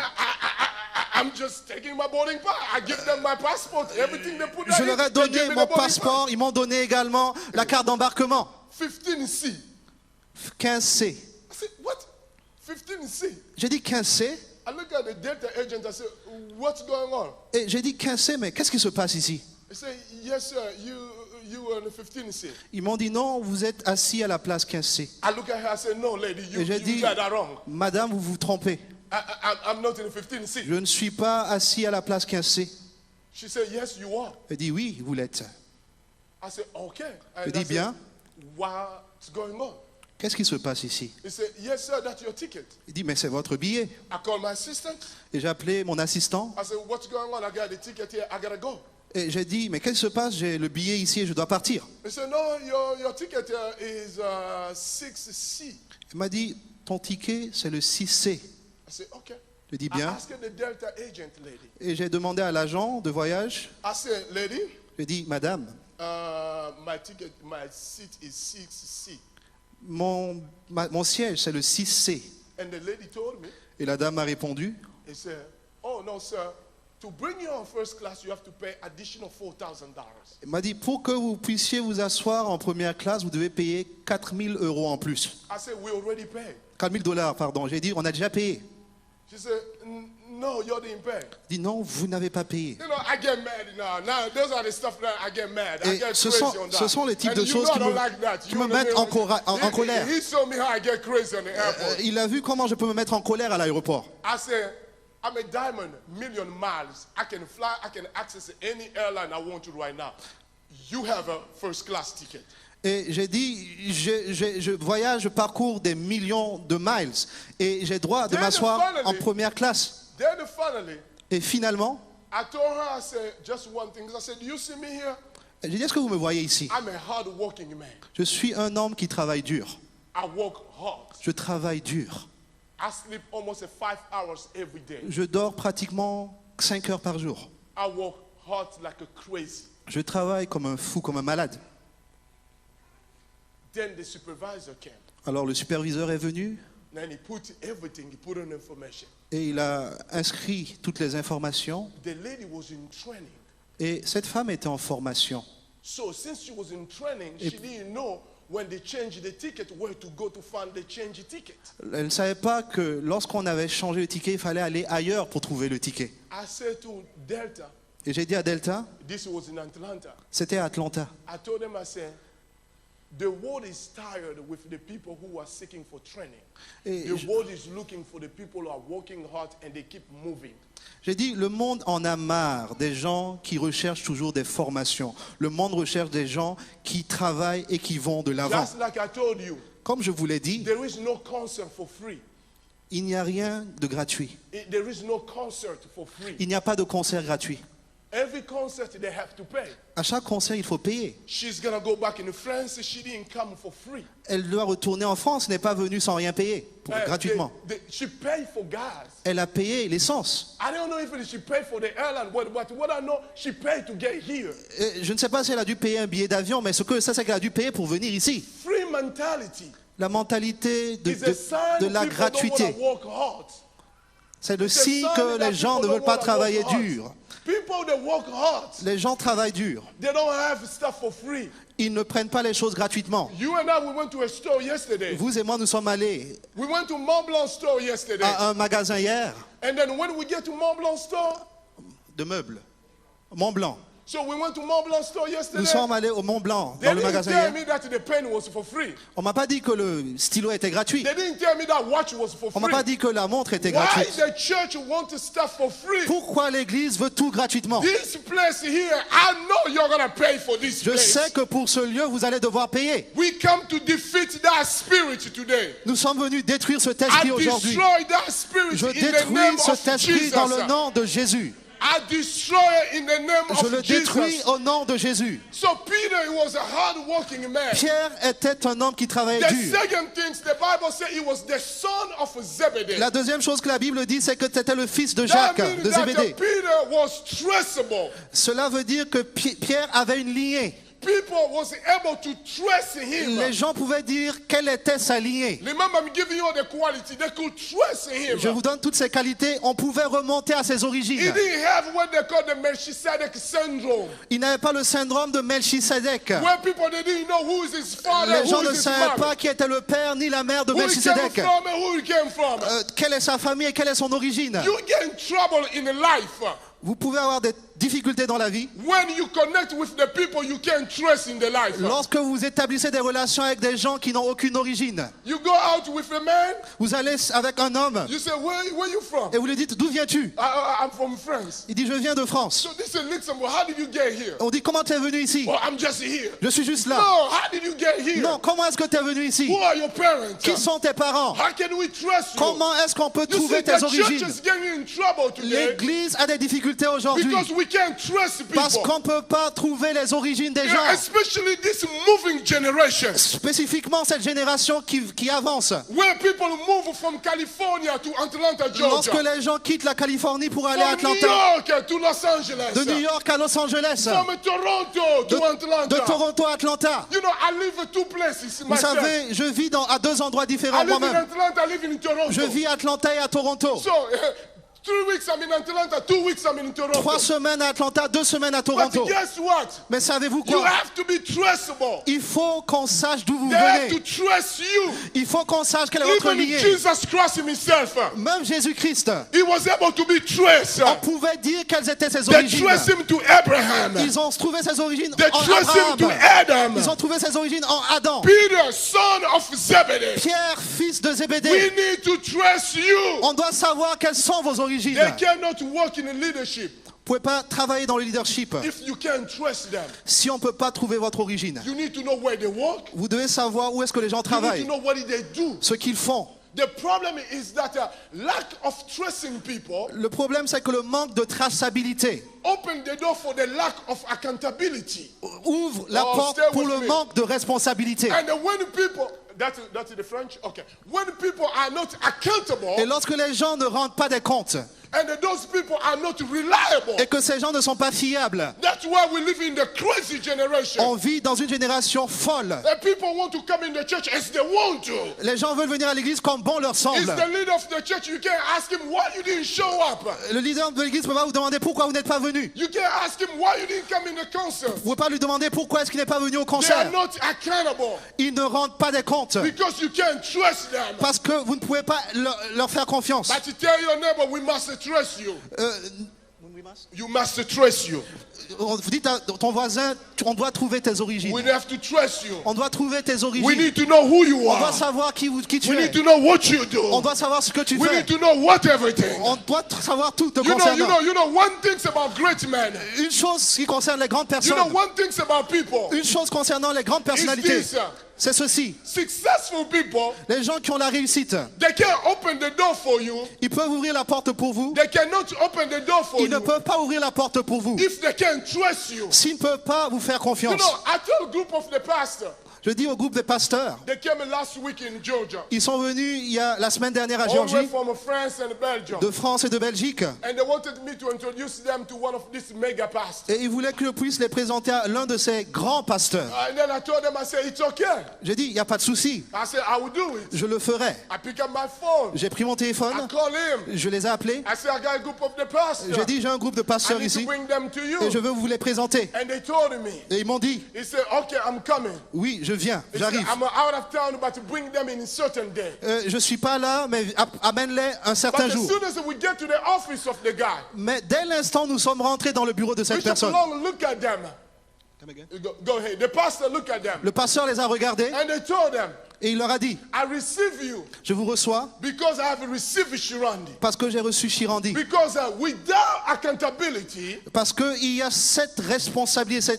I'm just taking my boarding pass. I give them my passport, everything they put Je there. leur ai They give donné me mon the boarding passeport. Ils m'ont donné également la carte d'embarquement. pass. 15C. 15C. I said, what? 15C. J'ai dit 15C. I look at the Delta agent. I said, what's going on? Et j'ai dit 15C, mais qu'est-ce qui se passe ici? He said, yes, sir. You are in the 15C. Ils m'ont dit non, vous êtes assis à la place 15C. I look at her. I said, no, lady, Et j'ai you dit, got that wrong. madame, vous vous trompez. I'm not in the 15C. Je ne suis pas assis à la place 15C. She said, yes, you are. Elle dit oui, vous l'êtes. I said, okay. Je And dis I bien. said, what's going on? Qu'est-ce qui se passe ici? He said, yes, sir, that's your ticket. Il dit mais c'est votre billet. I called my assistant. Et j'ai appelé mon assistant I said, what's going on? I got the ticket here. I gotta go. et j'ai dit mais qu'est-ce qui se passe? J'ai le billet ici et je dois partir. He said, no, your ticket is 6C. Il m'a dit ton ticket c'est le 6C. I said, okay. Je dis I bien. asked the Delta agent lady. Et j'ai demandé à l'agent de voyage. I said, lady, J'ai dit madame, my seat is 6C. mon siège c'est le 6C. And the lady told me, Et la dame m'a répondu he said, oh, no, sir. To bring you on first class, you have to pay additional $4,000. elle m'a dit pour que vous puissiez vous asseoir en première classe, vous devez payer 4 000 € en plus. I said, we already paid. 4 000 $, pardon. J'ai dit on a déjà payé. She said, no, you didn't pay. Il dit non, vous n'avez pas payé. You know, I get mad now. Now, those are the stuff that I get mad. I Et get ce crazy sont- on that. ce sont les types And de you choses know qui I don't me- like that. qui You me know mettent me? en colère. He showed me how I get crazy on the airport. Il a vu comment je peux me mettre en colère à l'aéroport. I said, I'm a diamond, million miles. I can fly, I can access any airline I want to right now. You have a first class ticket. Et j'ai dit, je voyage, je parcours des millions de miles et j'ai droit de Then m'asseoir finally- en première classe. Then finally, Et finalement, I told her, I said, just one thing. I said, do you see me here? j'ai dit, est-ce que vous me voyez ici? I'm a hard-working man. Je suis un homme qui travaille dur. I work hard. Je travaille dur. I sleep almost 5 hours every day. Je dors pratiquement 5 heures par jour. I work hard like a crazy. Je travaille comme un fou, comme un malade. Then the supervisor came. Alors le superviseur est venu Then he put everything, he put on information. et il a inscrit toutes les informations. The lady was in training. Et cette femme était en formation. So since she was in training, she didn't know when they changed the ticket, where to go to find the change ticket. Elle ne savait pas que lorsqu'on avait changé le ticket, il fallait aller ailleurs pour trouver le ticket. I said to Delta, Et j'ai dit à Delta, this was in Atlanta. c'était à Atlanta. I told them, I said, The world is tired with the people who are seeking for training. Et The world is looking for the people who are working hard and they keep moving. j'ai dit, le monde en a marre des gens qui recherchent toujours des formations. Le monde recherche des gens qui travaillent et qui vont de l'avant. Just like I told you, Comme je vous l'ai dit, there is no concert for free. il n'y a rien de gratuit. There is no concert for free. Il n'y a pas de concert gratuit. Every concert they have to pay. À chaque concert, il faut payer. She's gonna go back in France. She didn't come for free. Elle doit retourner en France, n'est pas venue sans rien payer, gratuitement. She paid for gas. Elle a payé l'essence. I don't know if she paid for the airline, but what I know, she paid to get here. Je ne sais pas si elle a dû payer un billet d'avion, mais ce que ça, c'est qu'elle a dû payer pour venir ici. Free mentality. La mentalité Is a sign de la people don't gratuité. wanna work hard. C'est le It's a signe sign que that les gens people ne veulent don't pas wanna travailler work hard. dur. People that work hard, Les gens travaillent dur. they don't have stuff for free. Ils ne prennent pas les choses gratuitement. You and I, we went to a store yesterday. Vous et moi, nous sommes allés We went to Mont Blanc store yesterday. à un magasin hier And then when we get to Mont Blanc store, de meubles, Mont Blanc. so we went to Mont Blanc store Nous yesterday. sommes allés au Mont Blanc, They dans le didn't magasin tell hier. me that the pen was for free. On m'a pas dit que le stylo était gratuit. They didn't tell me that watch was for On m'a free. pas dit que la montre était Why gratuite. the church wants stuff for free? Pourquoi l'église veut tout gratuitement? This place here, I know you're gonna pay for this Je place. sais que pour ce lieu, vous allez devoir payer. We come to defeat that spirit today. Nous sommes venus détruire cet I esprit aujourd'hui. destroy that spirit Je in the name détruis cet of esprit Jesus. dans le nom de Jésus. I destroy it in the name Je le of détruis Jesus. au nom de Jésus. So Peter, he was a hard-working man. Pierre était un homme qui travaillait The dur. second thing, the Bible says he was the son of Zebedee. La deuxième chose que la Bible dit, c'est que c'était le fils de That Jacques, means de that Zébédée. Peter was traceable. Cela veut dire que Pierre avait une lignée. People was able to trace him. Les gens pouvaient dire quelle était sa lignée. Remember, I'm giving you the quality. They could trace him. Je vous donne toutes ces qualités. On pouvait remonter à ses He origines. didn't have what they call the Melchizedek syndrome, Il n'avait pas le syndrome de Melchisedec. where people they didn't know who is his father, Les gens who ne is his savaient mother, pas qui était le père ni la mère de who he came Melchisedec. from and who he came from. Quelle est sa famille et quelle est son origine. You get in trouble in life Vous pouvez avoir des difficultés dans la vie when you connect with the people you can't trust in the life. lorsque vous établissez des relations avec des gens qui n'ont aucune origine. You go out with a man, Vous allez avec un homme you say, where you from? et vous lui dites d'où viens-tu? I'm from France. Il dit je viens de France. So this is Luxembourg. How did you get here? On dit comment tu es venu ici? Oh, I'm just here. Je suis juste là. No, how did you get here? Non, comment est-ce que tu es venu ici? Who are your parents? Qui sont tes parents? How can we trust you? Comment est-ce qu'on peut You trouver see, tes the church origines? is getting in trouble today L'église a des difficultés aujourd'hui because we can't trust parce people. qu'on ne peut pas trouver les origines des Yeah, gens. especially this moving generation, Spécifiquement cette génération qui avance. where people move from California to Atlanta, Lorsque Georgia, les gens quittent la Californie pour aller à from New Atlanta, York to Los Angeles, de New York à Los Angeles, from Toronto to de Atlanta. Toronto à Atlanta. You know, I live in two places Vous myself. savez, je vis à deux endroits différents I live in moi-même. Atlanta, I live in Toronto. Je vis à Atlanta et à Toronto. So, 3 weeks I'm in Atlanta, 2 weeks I'm in Toronto. 3 semaines à Atlanta, 2 semaines à But Toronto. guess what? Mais savez-vous You quoi? have to be traceable. Il faut qu'on sache d'où vous They have to venez. trust you. Il faut qu'on sache quelle est votre Even lignée. Jesus Christ himself, Même Jésus-Christ, he was able to be traced. on pouvait dire quelles étaient ses They origines. traced him to Abraham. Ils ont trouvé ses origines They en traced him to Abraham. Adam. Ils ont trouvé ses origines en Adam. Peter, son of Zebedee. Pierre, fils de We Zébédée. need to trust you. On doit savoir quelles sont vos origines. They cannot work in leadership Vous ne pouvez pas travailler dans le leadership if you can't trust them. si on ne peut pas trouver votre origine. You need to know where they work. Vous devez savoir où est-ce que les gens You need travaillent, to know what they do. ce qu'ils font. The problem is that lack of trusting people Le problème, c'est que le manque de traçabilité open the door for the lack of accountability. ouvre la Oh, porte stay pour with le me. manque de responsabilité. And when people, that's the French? Okay. When people are not accountable Et lorsque les gens ne rendent pas des comptes and those people are not reliable, et que ces gens ne sont pas fiables, that's why we live in the crazy generation. on vit dans une génération folle. And people want to come in the church as they want to. Les gens veulent venir à l'église comme bon leur It's semble. the leader of the church. You can't ask him why you didn't show up. Le leader de l'église ne peut pas vous demander pourquoi vous n'êtes pas venu. You can't ask him why you didn't come in the concert. Vous ne pouvez pas lui demander pourquoi est-ce qu'il n'est pas venu au They are concert. not accountable Ils ne rendent pas des comptes because you can't trust them. parce que vous ne pouvez pas leur faire confiance. But you tell your neighbor, we must trust you. You must trace you. Vous dites à ton voisin, on doit trouver tes origines. We have to trace you. On doit trouver tes We origines. need to know who you On doit are. savoir qui tu We es. need to know what you On do. doit savoir ce que tu We fais. need to know what everything. On doit savoir tout te You concernant. know, one thing about great men. Une chose qui concerne les grandes You personnes. know, one thing about people. Une chose concernant les grandes personnalités. Is this, C'est ceci. successful people, Les gens qui ont la réussite, they can't open the door for you. ils peuvent ouvrir la porte pour vous. They cannot open the door for Ils ne you peuvent pas ouvrir la porte pour vous if they can't trust you. s'ils ne peuvent pas vous faire You confiance. know, I told a group of the pastor. Je dis au groupe des pasteurs, They came last week in Georgia. ils sont venus la semaine dernière à All the way Géorgie, from France and Belgium. de France et de Belgique, And they wanted me to introduce them to one of these mega pastors. et ils voulaient que je puisse les présenter à l'un de ces grands pasteurs. And then I told them, I said, it's okay. J'ai dit, il n'y a pas de souci, I said, I will do it. je le ferai. I pick up my phone. J'ai pris mon I téléphone, call him. je les ai appelés, I said, I got a group of the pastors. j'ai dit, j'ai un groupe de I pasteurs need to ici, bring them to you. et je veux vous les présenter. And they told me. Et ils m'ont dit, He said, okay, I'm coming. oui, je viens, He said, j'arrive. I'm out of town, but to bring them in a certain day. Je suis pas là, mais amène-les un But certain as jour. soon as we get to the office of the guy, Mais dès l'instant où nous sommes rentrés dans le bureau de cette Bishop personne, Long look at them. Go ahead. The pastor look at them. le pasteur les a regardés And they told them, et il leur a dit, I receive you je vous reçois because I have received Shirandi. parce que j'ai reçu Chirandi. Because without accountability, Parce qu'il y a cette responsabilité,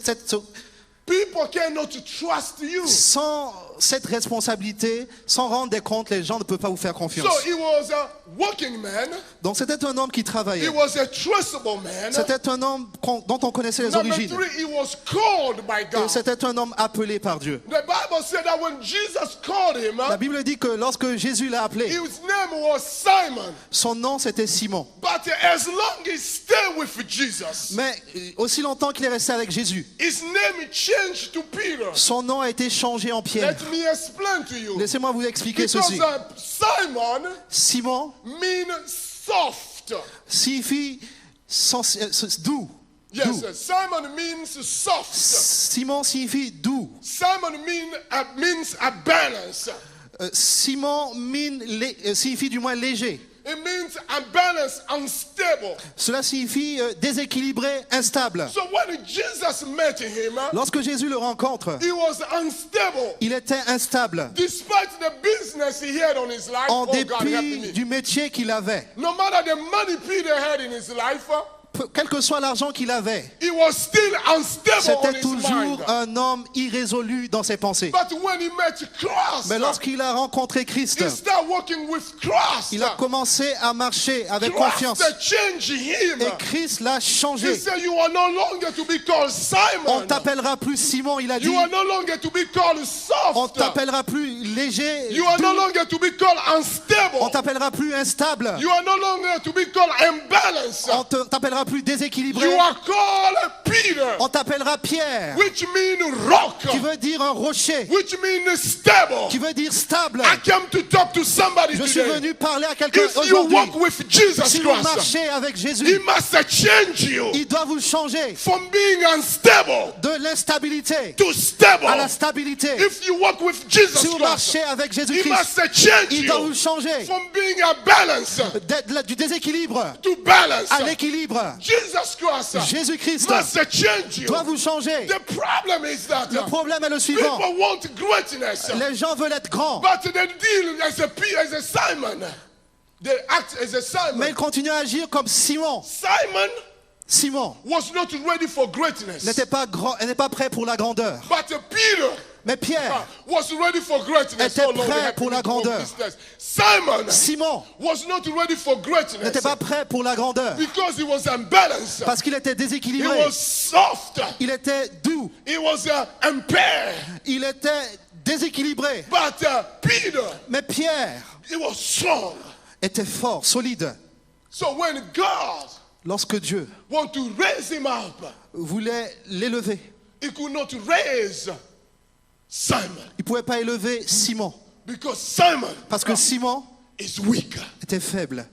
people cannot trust you. sans cette responsabilité, sans rendre des comptes, les gens ne peuvent pas vous faire confiance. So he was a working man. Donc c'était un homme qui He travaillait. was a trustable man. C'était un homme dont on connaissait les Number origines. 3, he was called by Et God. c'était un homme appelé par Dieu. The Bible said that when Jesus called him, La Bible dit que lorsque Jésus l'a appelé, his name was Simon. son nom c'était Simon. But as long as he stayed with Jesus, Mais aussi longtemps qu'il est resté avec Jésus, his name changed to Peter. son nom a été changé en Pierre. Let me explain to you. Laissez-moi vous expliquer Because ceci. Simon Simon means soft. signifie doux. Yes, Doux. Simon means soft. Simon signifie doux. Simon means a balance. Simon signifie du moins léger. It means unbalanced, unstable. Cela signifie déséquilibré, instable. So when Jesus met him, Lorsque Jésus le rencontre, he was unstable. il était instable. Despite the business he had on his life, En oh God help dépit me. du métier qu'il avait. No matter the money Peter had in his life, Quel que soit l'argent qu'il avait, he was still unstable on c'était his toujours mind. un homme irrésolu dans ses pensées. But when he met Christ, Mais lorsqu'il a rencontré Christ, he started working with Christ. il a commencé à marcher avec Christ confiance. changed him. Et Christ l'a He changé. said, you are no longer to be called On Simon. t'appellera plus Simon, il a dit. You are no longer to be called On soft. t'appellera plus léger. You are no doux. longer to be called On unstable. t'appellera plus instable. You are no longer to be called imbalanced. On t'appellera plus déséquilibré. You are called Peter, On t'appellera Pierre, which means rock, qui veut dire un rocher, which means stable. qui veut dire stable. I came to talk to somebody Je suis today. venu parler à quelqu'un If you aujourd'hui. walk with Jesus Si vous Christ, marchez avec He Jésus, must change you il doit vous changer from being unstable de l'instabilité to stable. à la stabilité. If you walk with Jesus Si vous Christ, marchez avec He Jésus-Christ, must change il doit vous you changer from being a balance du déséquilibre to balance. à l'équilibre. Jesus Christ Jésus-Christ must change you. doit vous changer. The problem is that Le problème est le suivant. people want greatness, Les gens veulent être grands, but they deal as a Simon. They act as a Simon. mais ils continuent à agir comme Simon. Simon Simon was not ready for greatness, n'était pas grand, elle n'est pas prêt pour la grandeur. but Peter Mais Pierre was ready for greatness. était Oh, Lord, prêt help pour me la to walk grandeur. this test. Simon Simon was not ready for greatness n'était pas prêt pour la grandeur because he was unbalanced. parce qu'il était He déséquilibré. was soft. Il était doux. He was impaired. Il était déséquilibré. But Peter, Mais Pierre he was strong. était fort, solide. So when God Lorsque Dieu want to raise him up, voulait l'élever, he could not raise Simon il ne pouvait pas élever Simon because Simon parce que Simon is weak. était faible.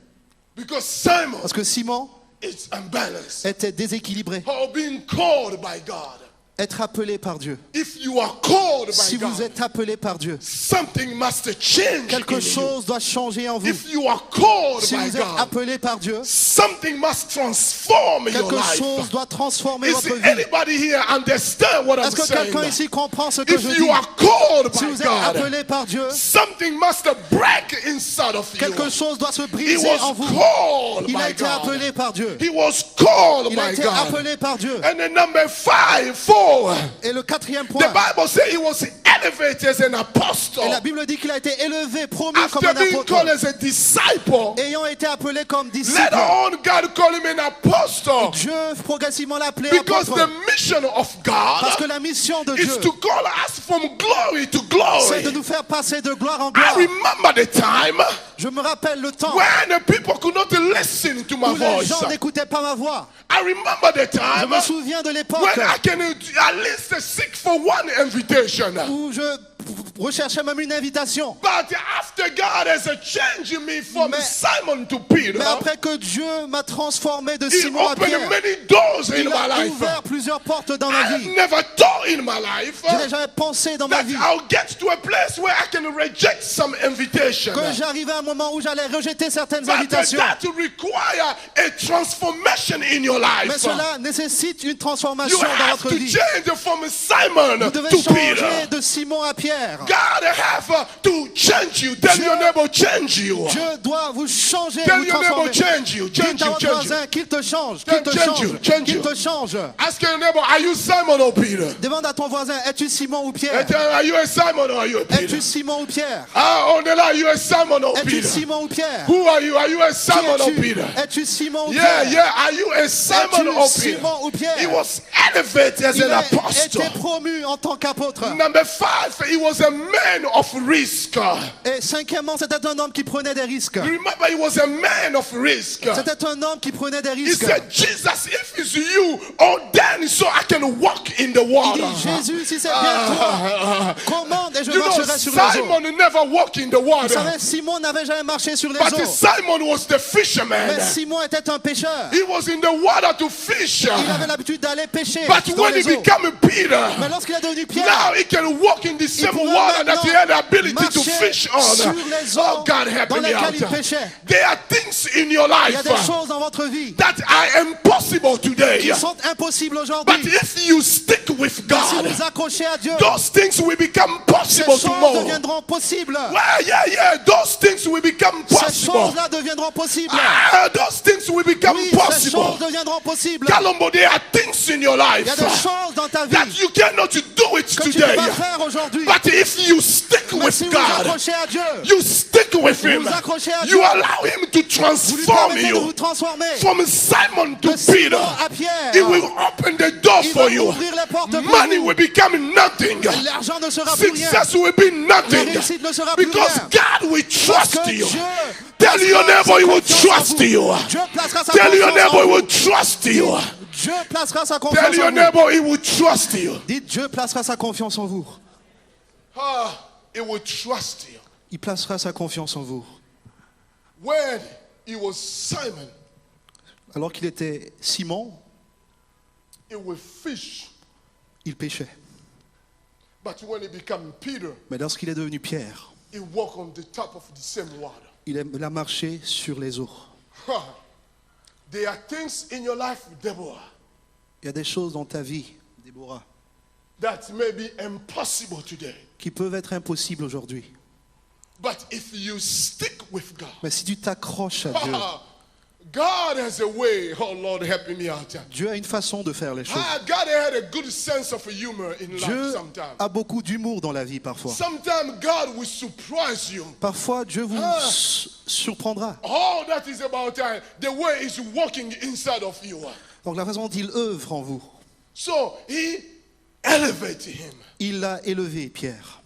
Because Simon Parce que Simon is unbalanced. était déséquilibré. Or being called by God. Être appelé par Dieu. If you are called by Si vous God, êtes appelé par Dieu, something must change quelque in chose doit changer en you. vous. If you are called Si by vous êtes God, appelé par Dieu, something must transform your quelque life. chose doit transformer Is votre vie. anybody here understand what I'm Est-ce que quelqu'un saying? ici comprend ce que je If you dis? are called Si by vous êtes God, appelé par Dieu, something must break inside of you. quelque chose doit se He briser en was vous. called Il a by été God. appelé par Dieu. He was called Il a by été God. appelé par Dieu. And then number 4. Et le quatrième The point, Bible says he was elevated as an apostle. et la Bible dit qu'il a été élevé, promu comme After un being called apôtre. as a disciple, Ayant été appelé comme disciple, later on God called him an apostle. Dieu progressivement l'a appelé Because apôtre. the mission of Parce que God la mission de is Dieu, to call us from glory to c'est de glory. nous faire passer de gloire en I gloire. remember the time Je me rappelle le temps when the people could not listen to my où les voice. gens n'écoutaient pas ma voix. I remember the Je time me souviens de l'époque when I can at least seek for one invitation. où je recherchais même une invitation. But after God has changed me from Mais- Simon to Peter, Mais après que Dieu m'a transformé de He Simon à opened Pierre, many doors in il my a life. ouvert plusieurs portes dans ma I vie. never thought in my life Je n'ai jamais pensé dans ma that vie I'll get to a place where I can reject some invitation. que j'arrivais à un moment où j'allais rejeter certaines But invitations. that require a transformation in your Mais life. cela nécessite une You transformation dans have votre to vie. change from Simon Vous devez to changer Peter. de Simon à Pierre. God have to change you. Tell Dieu- your neighbor, change you. Dieu doit vous changer, Tell vous your neighbor, transformer. change you, change Dites à you, votre change you. voisin qu'il te change, qu'il te Change change, you, change qu'il you. te change. Ask your neighbor, are you Simon or Peter? Demande à ton voisin, es-tu Simon ou Pierre? And tell him, are you a Simon or are you a Es-tu Peter? Simon ou Pierre? Ah, on the line, are you a Simon or Es-tu Peter? Simon ou Pierre? Who are you? Are you a Qui Simon or es-tu? Peter? Es-tu Simon ou Yeah, Pierre? yeah. Are you a Simon Es-tu or Peter? Simon ou Pierre? He was elevated as Il an a apostle. été promu en tant qu'apôtre. Number 5, he was a man of risk. Et cinquièmement, c'était un homme qui prenait des risques. Remember, he was a man of risk. C'était un homme qui prenait des He risques. said, Jesus, if it's you, ordain so I can walk in the Il water. dit, Jésus, si c'est bien toi, commande et je You know, marcherai sur les eaux. Simon never walked in the Vous water. savez, Simon n'avait jamais marché sur les But eaux. Simon was the fisherman. Mais Simon était un pêcheur. He was in the water to fish. Il avait l'habitude d'aller pêcher But dans when he les eaux. became Peter, Mais lorsqu'il est devenu Pierre, now he can walk in the same pouvait water that he had the ability to marcher fish on. sur les eaux Oh, God help dans me lesquelles out. il pêchait. There are things in your Il y a life des choses dans votre vie that are impossible today. qui sont impossibles But aujourd'hui. if you stick with Si God, vous accrochez à Dieu, those things will become ces possible choses tomorrow. deviendront possibles. Well, yeah, those things will become Ces possible. choses-là deviendront possibles. Those things will become Oui, ces possible. choses deviendront possibles. Kalombo, there are things in your life Il y a des choses dans ta vie that you cannot do it que tu ne peux today. pas faire aujourd'hui. But if you stick Mais with si vous God, accrochez à Dieu, you stick with Him, vous accrochez à you Dieu, allow Him to vous lui transform permettez de vous you transformer. from Simon to De Simon Peter. à Pierre. He will open the door Il for va you. ouvrir les portes pour Money vous. will become nothing. L'argent ne sera plus rien. Success will be La nothing. réussite ne sera plus Because rien. God will Parce trust que you. Dieu Tell your placera neighbor sa He will confiance en trust vous. you. Dieu placera sa Tell your confiance neighbor en He vous. will trust you. Dieu placera sa Tell confiance your en vous. neighbor He will trust you. Dites, Dieu placera sa confiance en vous. He will trust you. Il placera sa confiance en vous. When he was Simon, Alors qu'il était Simon, he will fish. il pêchait. But when he became Peter, Mais lorsqu'il est devenu Pierre, he walked on the top of the same water. il a marché sur les eaux. There are things in your life, Deborah, Il y a des choses dans ta vie, Déborah, that may be impossible today. qui peuvent être impossibles aujourd'hui. But if you stick with God, Mais si tu t'accroches à Dieu, God has a way. Oh Lord, help me out. Dieu a une façon de faire les choses. God had a good sense of humor in life Dieu sometimes. a beaucoup d'humour dans la vie parfois. Sometimes God will surprise you. Parfois, Dieu vous surprendra. All that is about the way He's working inside of you. Donc la façon dont il œuvre en vous, So He elevated him. il l'a élevé, Pierre.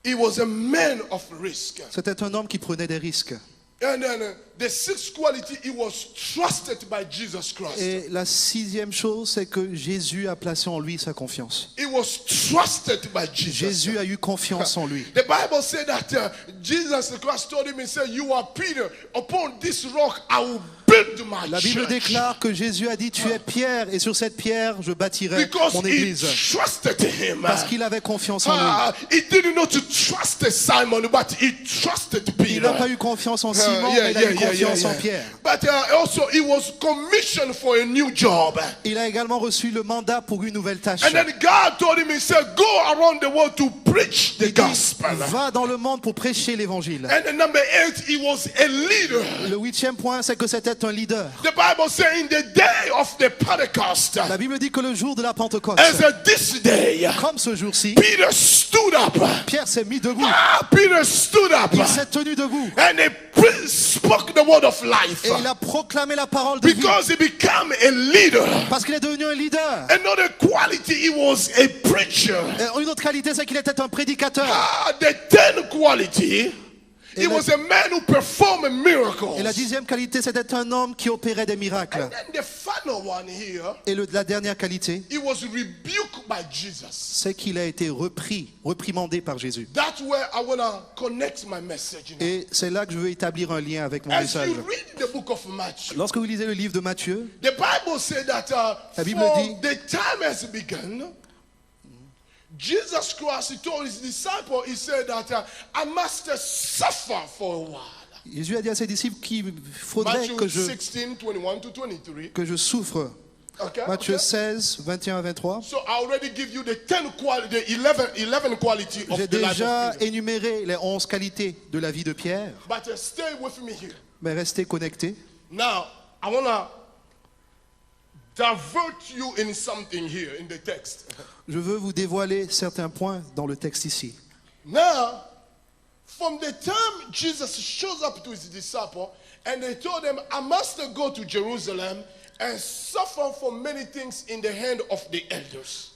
He was a man of risk. C'était un homme qui prenait des risques. And then the sixth quality, he was trusted by Jesus Christ. Et la sixième chose, c'est que Jésus a placé en lui sa confiance. He was trusted by Jesus. Jésus a eu confiance en lui. The Bible said that Jesus Christ told him, He said, you are Peter. Upon this rock I will build build my La Bible church. déclare que Jésus a dit, tu es Pierre, et sur cette pierre, je bâtirai Because mon he église. trusted him. Parce qu'il avait confiance en lui. He didn't know to trust Simon, but he trusted Il n'a pas Peter. eu confiance en Simon, mais il a eu confiance en Pierre. But also he was commissioned for a new job. Il a également reçu le mandat pour une nouvelle tâche. And then God told him, he said, go around the world to preach the Il dit, gospel. va dans le monde pour prêcher l'évangile. And then number 8, he was a leader. Le 8e point, c'est que c'était un leader. The Bible says in the day of the Pentecost, La Bible dit que le jour de la Pentecôte, as this day, comme ce jour-ci, Peter stood up. Pierre s'est mis debout. Peter stood up. Il s'est tenu debout. And he spoke the word of life. Et il a proclamé la parole de vie. Because he became a leader. Parce qu'il est devenu un leader. Another quality, he was a preacher. Et une autre qualité, c'est qu'il était un prédicateur. The 10th quality, he was a man who performed miracles. Et la 10e qualité, c'était un homme qui opérait des miracles. And then the final one here, Et la dernière qualité, he was rebuked by Jesus. c'est qu'il a été reprimandé par Jésus. That's where I want to connect my message. Et c'est là que je veux établir un lien avec mon As message. you read the book of Matthew, Lorsque vous lisez le livre de Matthieu, the Bible says that La Bible from dit- the time has begun, Jesus Christ, he told his disciples, he said that I must suffer for a while. Jésus a dit à ses disciples qu'il faudrait Matthew que je 16, 21 to 23. souffre. Okay, Matthieu okay. 16, 21 à 23. So I already give you the 10 quality, the 11 quality of J'ai the life déjà of Peter. énuméré les 11 qualités de la vie de Pierre, But stay with me here. mais restez connectés. Now, I want to divert you in something here in the text. Je veux vous dévoiler certains points dans le texte ici. Now, from the time Jesus shows up to his disciple and they told him, I must go to Jerusalem and suffer for many things in the hand of the elders.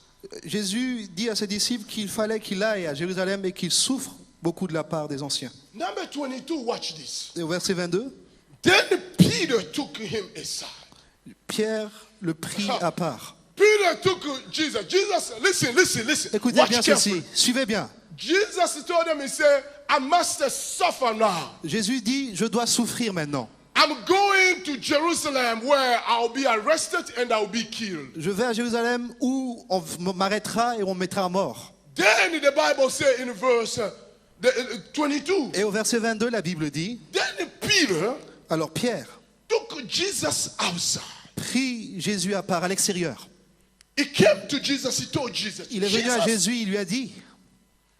Jésus dit à ses disciples qu'il fallait qu'il aille à Jérusalem et qu'il souffre beaucoup de la part des anciens. Number 22, watch this. Et au verset 22, Then Peter took him aside. Pierre le prit à part. Peter took Jesus. Jesus, listen. Écoutez Watch bien carefully. ceci, suivez bien. Jesus told him, he said, I must suffer now. Jésus dit, je dois souffrir maintenant. I'm going to Jerusalem where I'll be arrested and I'll be killed. Je vais à Jérusalem où on m'arrêtera et on me mettra à mort. Then the Bible says in verse 22, Et au verset 22, la Bible dit, then Peter alors Pierre took Jesus outside. prit Jésus à part, à l'extérieur. He came to Jesus, he told Jesus, Il est venu à Jésus, il lui a dit,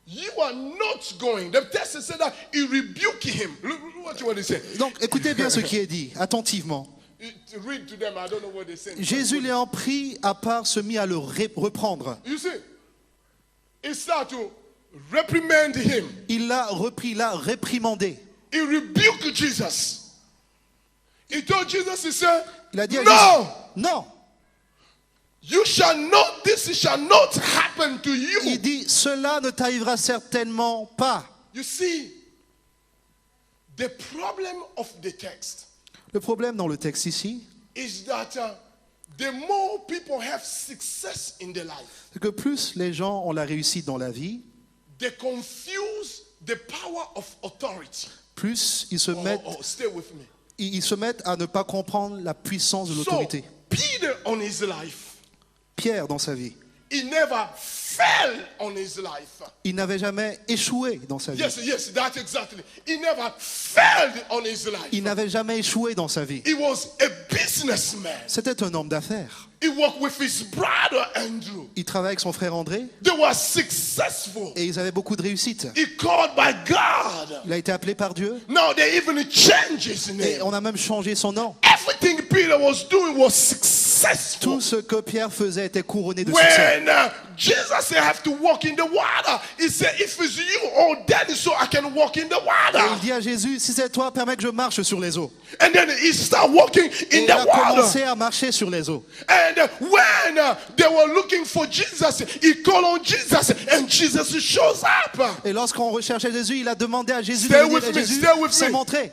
you are not going. The text said that he rebuked him. Look what you want to say. donc écoutez bien ce qui est dit, attentivement. Read to them, I don't know what they say. Jésus l'ayant pris à part se mit à le reprendre. You see, he started to reprimand him. Il l'a repris, l'a réprimandé. He rebuked Jesus. He told Jesus, he said, Il a dit à no, Jésus, non. you shall not, this shall not happen to you. Il dit, cela ne t'arrivera certainement pas. You see, the problem of the text Le problème dans le texte ici, is that the more people have success in their life, c'est que plus les gens ont la réussite dans la vie, they confuse the power of authority. plus ils se Stay with me. ils se mettent à ne pas comprendre la puissance de So, l'autorité. Peter on his life, Pierre, dans sa vie, he never fell on his life. il n'avait jamais échoué dans sa vie. Yes, that's exactly. He never failed on his life. Il n'avait jamais échoué dans sa vie. He was a businessman. C'était un homme d'affaires. He worked with his brother Andrew. Il travaillait avec son frère André They were successful. et ils avaient beaucoup de réussite. He called by God. Il a été appelé par Dieu Now they even changed his et name. on a même changé son nom. Everything Peter was doing was successful. Tout ce que Pierre faisait était couronné de succès. When Jesus said, I have to walk in the water, he said, if it's you, oh, then so I can walk in the Et water. il dit à Jésus, si c'est toi, permets que je marche sur les eaux. And then he started walking Et in il the a commencé water. à marcher sur les eaux. And when they were looking for Jesus, he called on Jesus, and Jesus shows up. Et lorsqu'on recherchait Jésus, il a demandé à Jésus Stay de venir with et me, Jésus stay with s'est me. montré.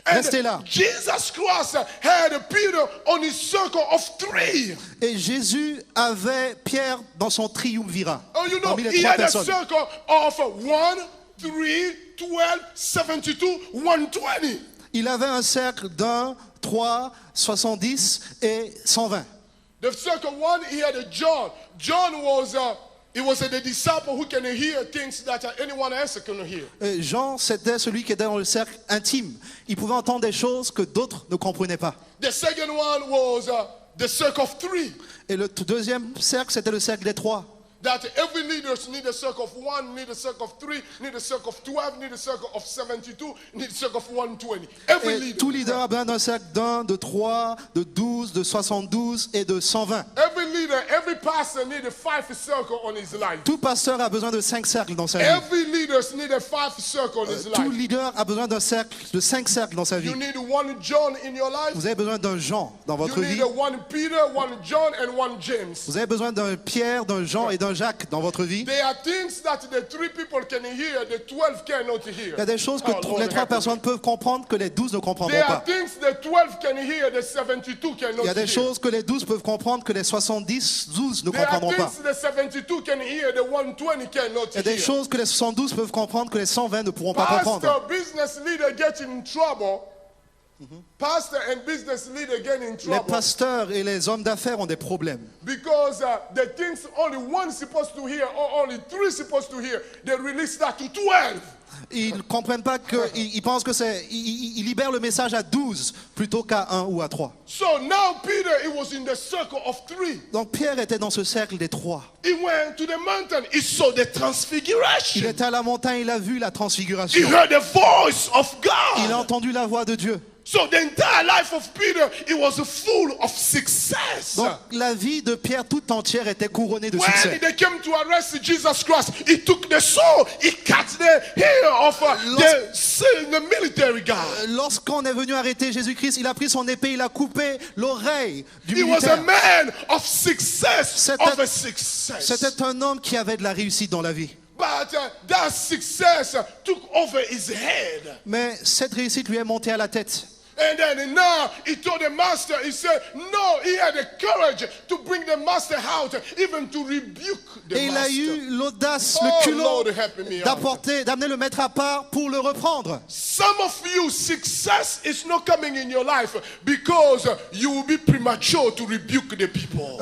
And Restez là. Jesus Christ had Peter on his circle of 3. Et Jésus avait Pierre dans son triumvirat. Oh, you know, Parmi les he trois had a personnes. circle of 1, 3, 12, 72, 120. Il avait un cercle d'1, 3, 70 et 120. The second one, he had a John. John was he was the disciple who can hear things that anyone else can hear. Et Jean, c'était celui qui était dans le cercle intime. Il pouvait entendre des choses que d'autres ne comprenaient pas. The second one was the circle of 3. Et le deuxième cercle, c'était le cercle des 3. That every leader need a circle of 1, need a circle of 3, need a circle of 12, need a circle of 72, need a circle of 120. Every Et leader. tout leader a besoin d'un cercle d'1, de 3, de 12, de 72 et de 120. Every leader, every pastor need a 5 circle on his life. Tout pasteur a besoin de 5 cercles dans sa vie. Every leader need a 5 circle on his Tout life. leader a besoin d'un cercle, de 5 cercles dans sa vie. You need one John in your life. Vous avez besoin d'un Jean dans votre You need vie. one Peter, one John, and one James. Vous avez besoin d'un Pierre, d'un Jean et d'un Jacques dans votre vie. There are things that the 3 people can hear, the 12 cannot hear. Il y a des choses que Oh, Lord, les 3 help me. personnes peuvent comprendre que les 12 ne comprendront There are pas. things the 12 can hear, the 72 cannot Il y a des hear. choses que les 12 peuvent comprendre que les 70, 12 ne There are comprendront pas. things the 72 can hear, the 120 cannot Il y a des hear. choses que les 72 peuvent comprendre que les 120 ne pourront pas comprendre. Pastor, business leader get in trouble. Pastor and business leader get in Les trouble pasteurs et les hommes d'affaires ont des problèmes. because the things only one supposed to hear or only 3 supposed to hear, they release that to 12. Ils ne comprennent pas qu'ils pensent que c'est... Ils libèrent le message à 12 plutôt qu'à 1 ou à 3. So now Peter, he was in the circle of 3. Donc Pierre était dans ce cercle des 3. He went to the mountain. He saw the Il transfiguration. était à la montagne, il a vu la He transfiguration. heard the voice of Il a God. entendu la voix de Dieu. So the entire life of Peter, it was full of success. Donc la vie de Pierre toute entière était couronnée de When succès. they came to arrest Jesus Christ, he took the sword, he cut the hair of the military guy. Lorsqu'on est venu arrêter Jésus-Christ, il a pris son épée, il a coupé l'oreille du He was a militaire. man of success, C'était- of a success. C'était un homme qui avait de la réussite dans la vie. But that success took over his head. Mais cette réussite lui est montée à la tête. And then now he told the master, he said, no, he had the courage to bring the master out, even to rebuke the Et il a master. eu l'audace, Oh, le culot Lord, help me out. d'amener le maître à part pour le reprendre. Some of you, success is not coming in your life because you will be premature to rebuke the people.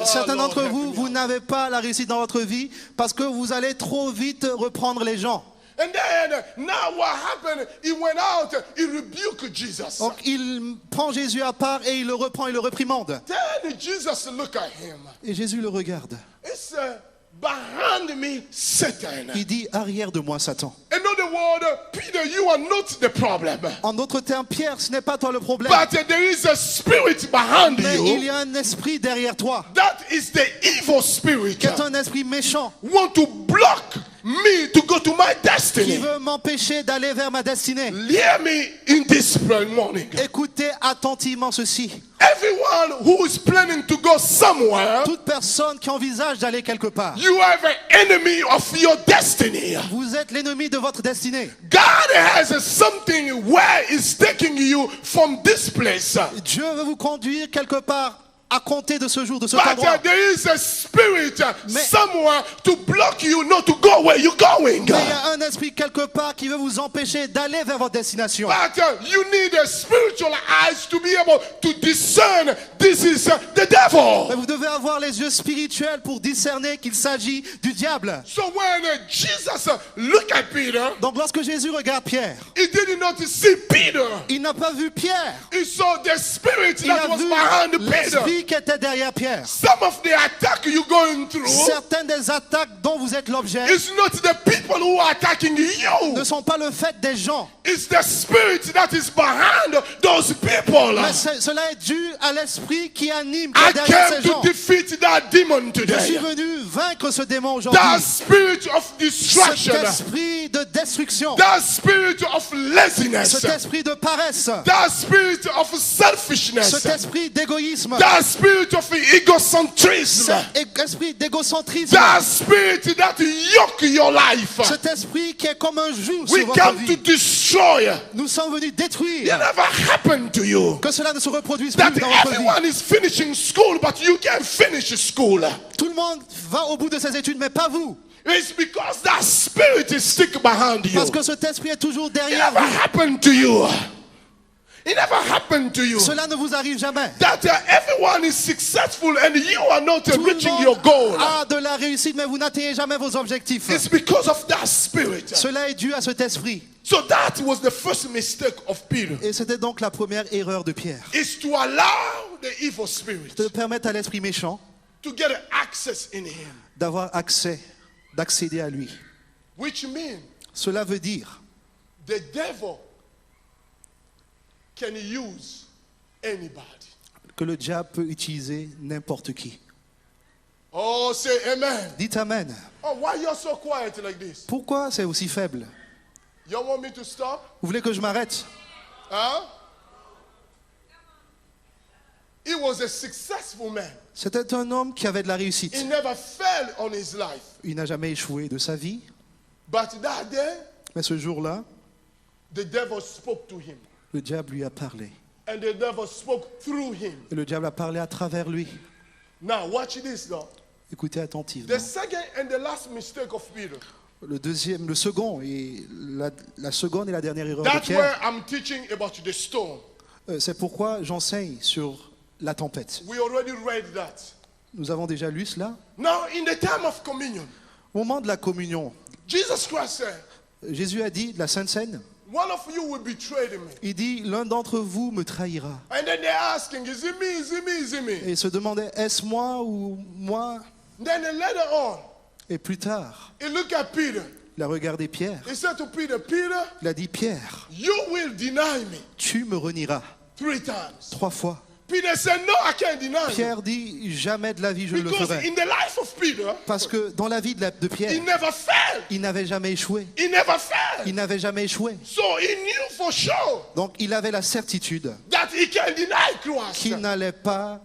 Certains Lord, d'entre help vous, me vous out. n'avez pas la réussite dans votre vie parce que vous allez trop vite reprendre les gens. And then now what happened? He went out, he rebuked Jesus. Donc il prend Jésus à part et il le reprend, il le réprimande. Then Jesus looked at him. Et Jésus le regarde. He said, behind me, Satan. Il dit, arrière de moi, Satan. In other words, Peter, you are not the problem. En d'autres termes, Pierre, ce n'est pas toi le problème. But there is a spirit behind Mais il y you. a un esprit derrière toi, That is the evil spirit. qui est un esprit méchant, Want to block me to go to my qui destiny. veut m'empêcher d'aller vers ma destinée. Hear me in this morning. Écoutez attentivement ceci. Everyone who is planning to go somewhere, Toute personne qui envisage d'aller quelque part, you are an enemy of your destiny. vous êtes l'ennemi de votre destinée. God has something where He's taking you from this place. Dieu veut vous conduire quelque part à compter de ce jour, de cet But endroit. there is a spirit Mais- somewhere to block you not to go where you're going. Mais il y a un esprit quelque part qui veut vous empêcher d'aller vers votre destination. But you need a spiritual eyes to be able to discern this is the devil. Mais vous devez avoir les yeux spirituels pour discerner qu'il s'agit du diable. So when Jesus looked at Peter, Donc lorsque Jésus regarde Pierre, he did not see Peter. il n'a pas vu Pierre. He saw the spirit Il that a was vu behind Peter. l'esprit qui était derrière Pierre. Some of the attack you're going through Certaines des attaques dont vous êtes l'objet is not the people who are attacking you. ne sont pas le fait des gens. It's the spirit that is behind those people. Mais cela est dû à l'esprit qui anime, qui I est derrière came ces to gens. defeat that demon Je suis today. venu vaincre ce démon aujourd'hui. That spirit of Cet destruction. esprit de destruction. That spirit of laziness. Cet esprit de paresse. That spirit of selfishness. Cet esprit d'égoïsme. That spirit of egocentrism. Cet esprit d'égocentrisme. That spirit that yoke your life. Cet esprit qui est comme un joug We sur votre come to vie. destroy. Nous sommes venus It détruire. never happened to you. Que cela ne se reproduise That plus dans votre vie. everyone is finishing school, but you can't finish school. Tout le monde va au bout de ses études, mais pas vous. It's because that spirit is stick behind you. Parce que cet esprit est toujours It derrière never vous. happened to you. It never happened to you. Cela ne vous arrive jamais. That everyone is successful and you are not Tout le reaching monde your goal. a de la réussite, mais vous n'atteignez jamais vos objectifs. It's because of that spirit. Cela est dû à cet esprit. So that was the first mistake of Peter. Et c'était donc la première erreur de Pierre. Is to allow the evil spirit De permettre à l'esprit méchant to get access in him. d'avoir accès, d'accéder à lui. Which means Cela veut dire the devil can use anybody. que le diable peut utiliser n'importe qui. Oh, say amen. Dites Amen. Oh, why you're so quiet like this? Pourquoi c'est aussi faible? You want me to stop? Vous voulez que je m'arrête? Huh? He was a successful man. C'était un homme qui avait de la réussite. He never fell on his life. Il n'a jamais échoué de sa vie. But that day, Mais ce jour-là, the devil spoke to him. le diable lui a parlé. And the devil spoke through him. Et le diable a parlé à travers lui. Now, watch this though. Écoutez attentivement. The second and the last mistake of Peter. Le second et la seconde et la dernière erreur de That's where Pierre. I'm teaching about the storm. C'est pourquoi j'enseigne sur la tempête. We already read that. Nous avons déjà lu cela. Now, in the time of communion, Au moment de la communion, Jesus Christ said, Jésus a dit, de la Sainte Seine, one of you will betray me. il dit, l'un d'entre vous me trahira. And then they're asking, is it me, is it me, is it me? Et il se demandait, est-ce moi ou moi? Then later on, Et plus tard, he looked at Peter. il a regardé Pierre. He said to Peter, Peter, Il a dit, Pierre, you will deny me tu me renieras 3 times. 3 fois. Peter said, no, I can't deny you. Pierre dit, jamais de la vie je le Because ferai. in the life of Peter, Parce que dans la vie de he Pierre, never failed. il n'avait jamais échoué. He never failed. Il n'avait jamais échoué. So he knew for sure Donc il avait la certitude that he can deny Christ. qu'il n'allait pas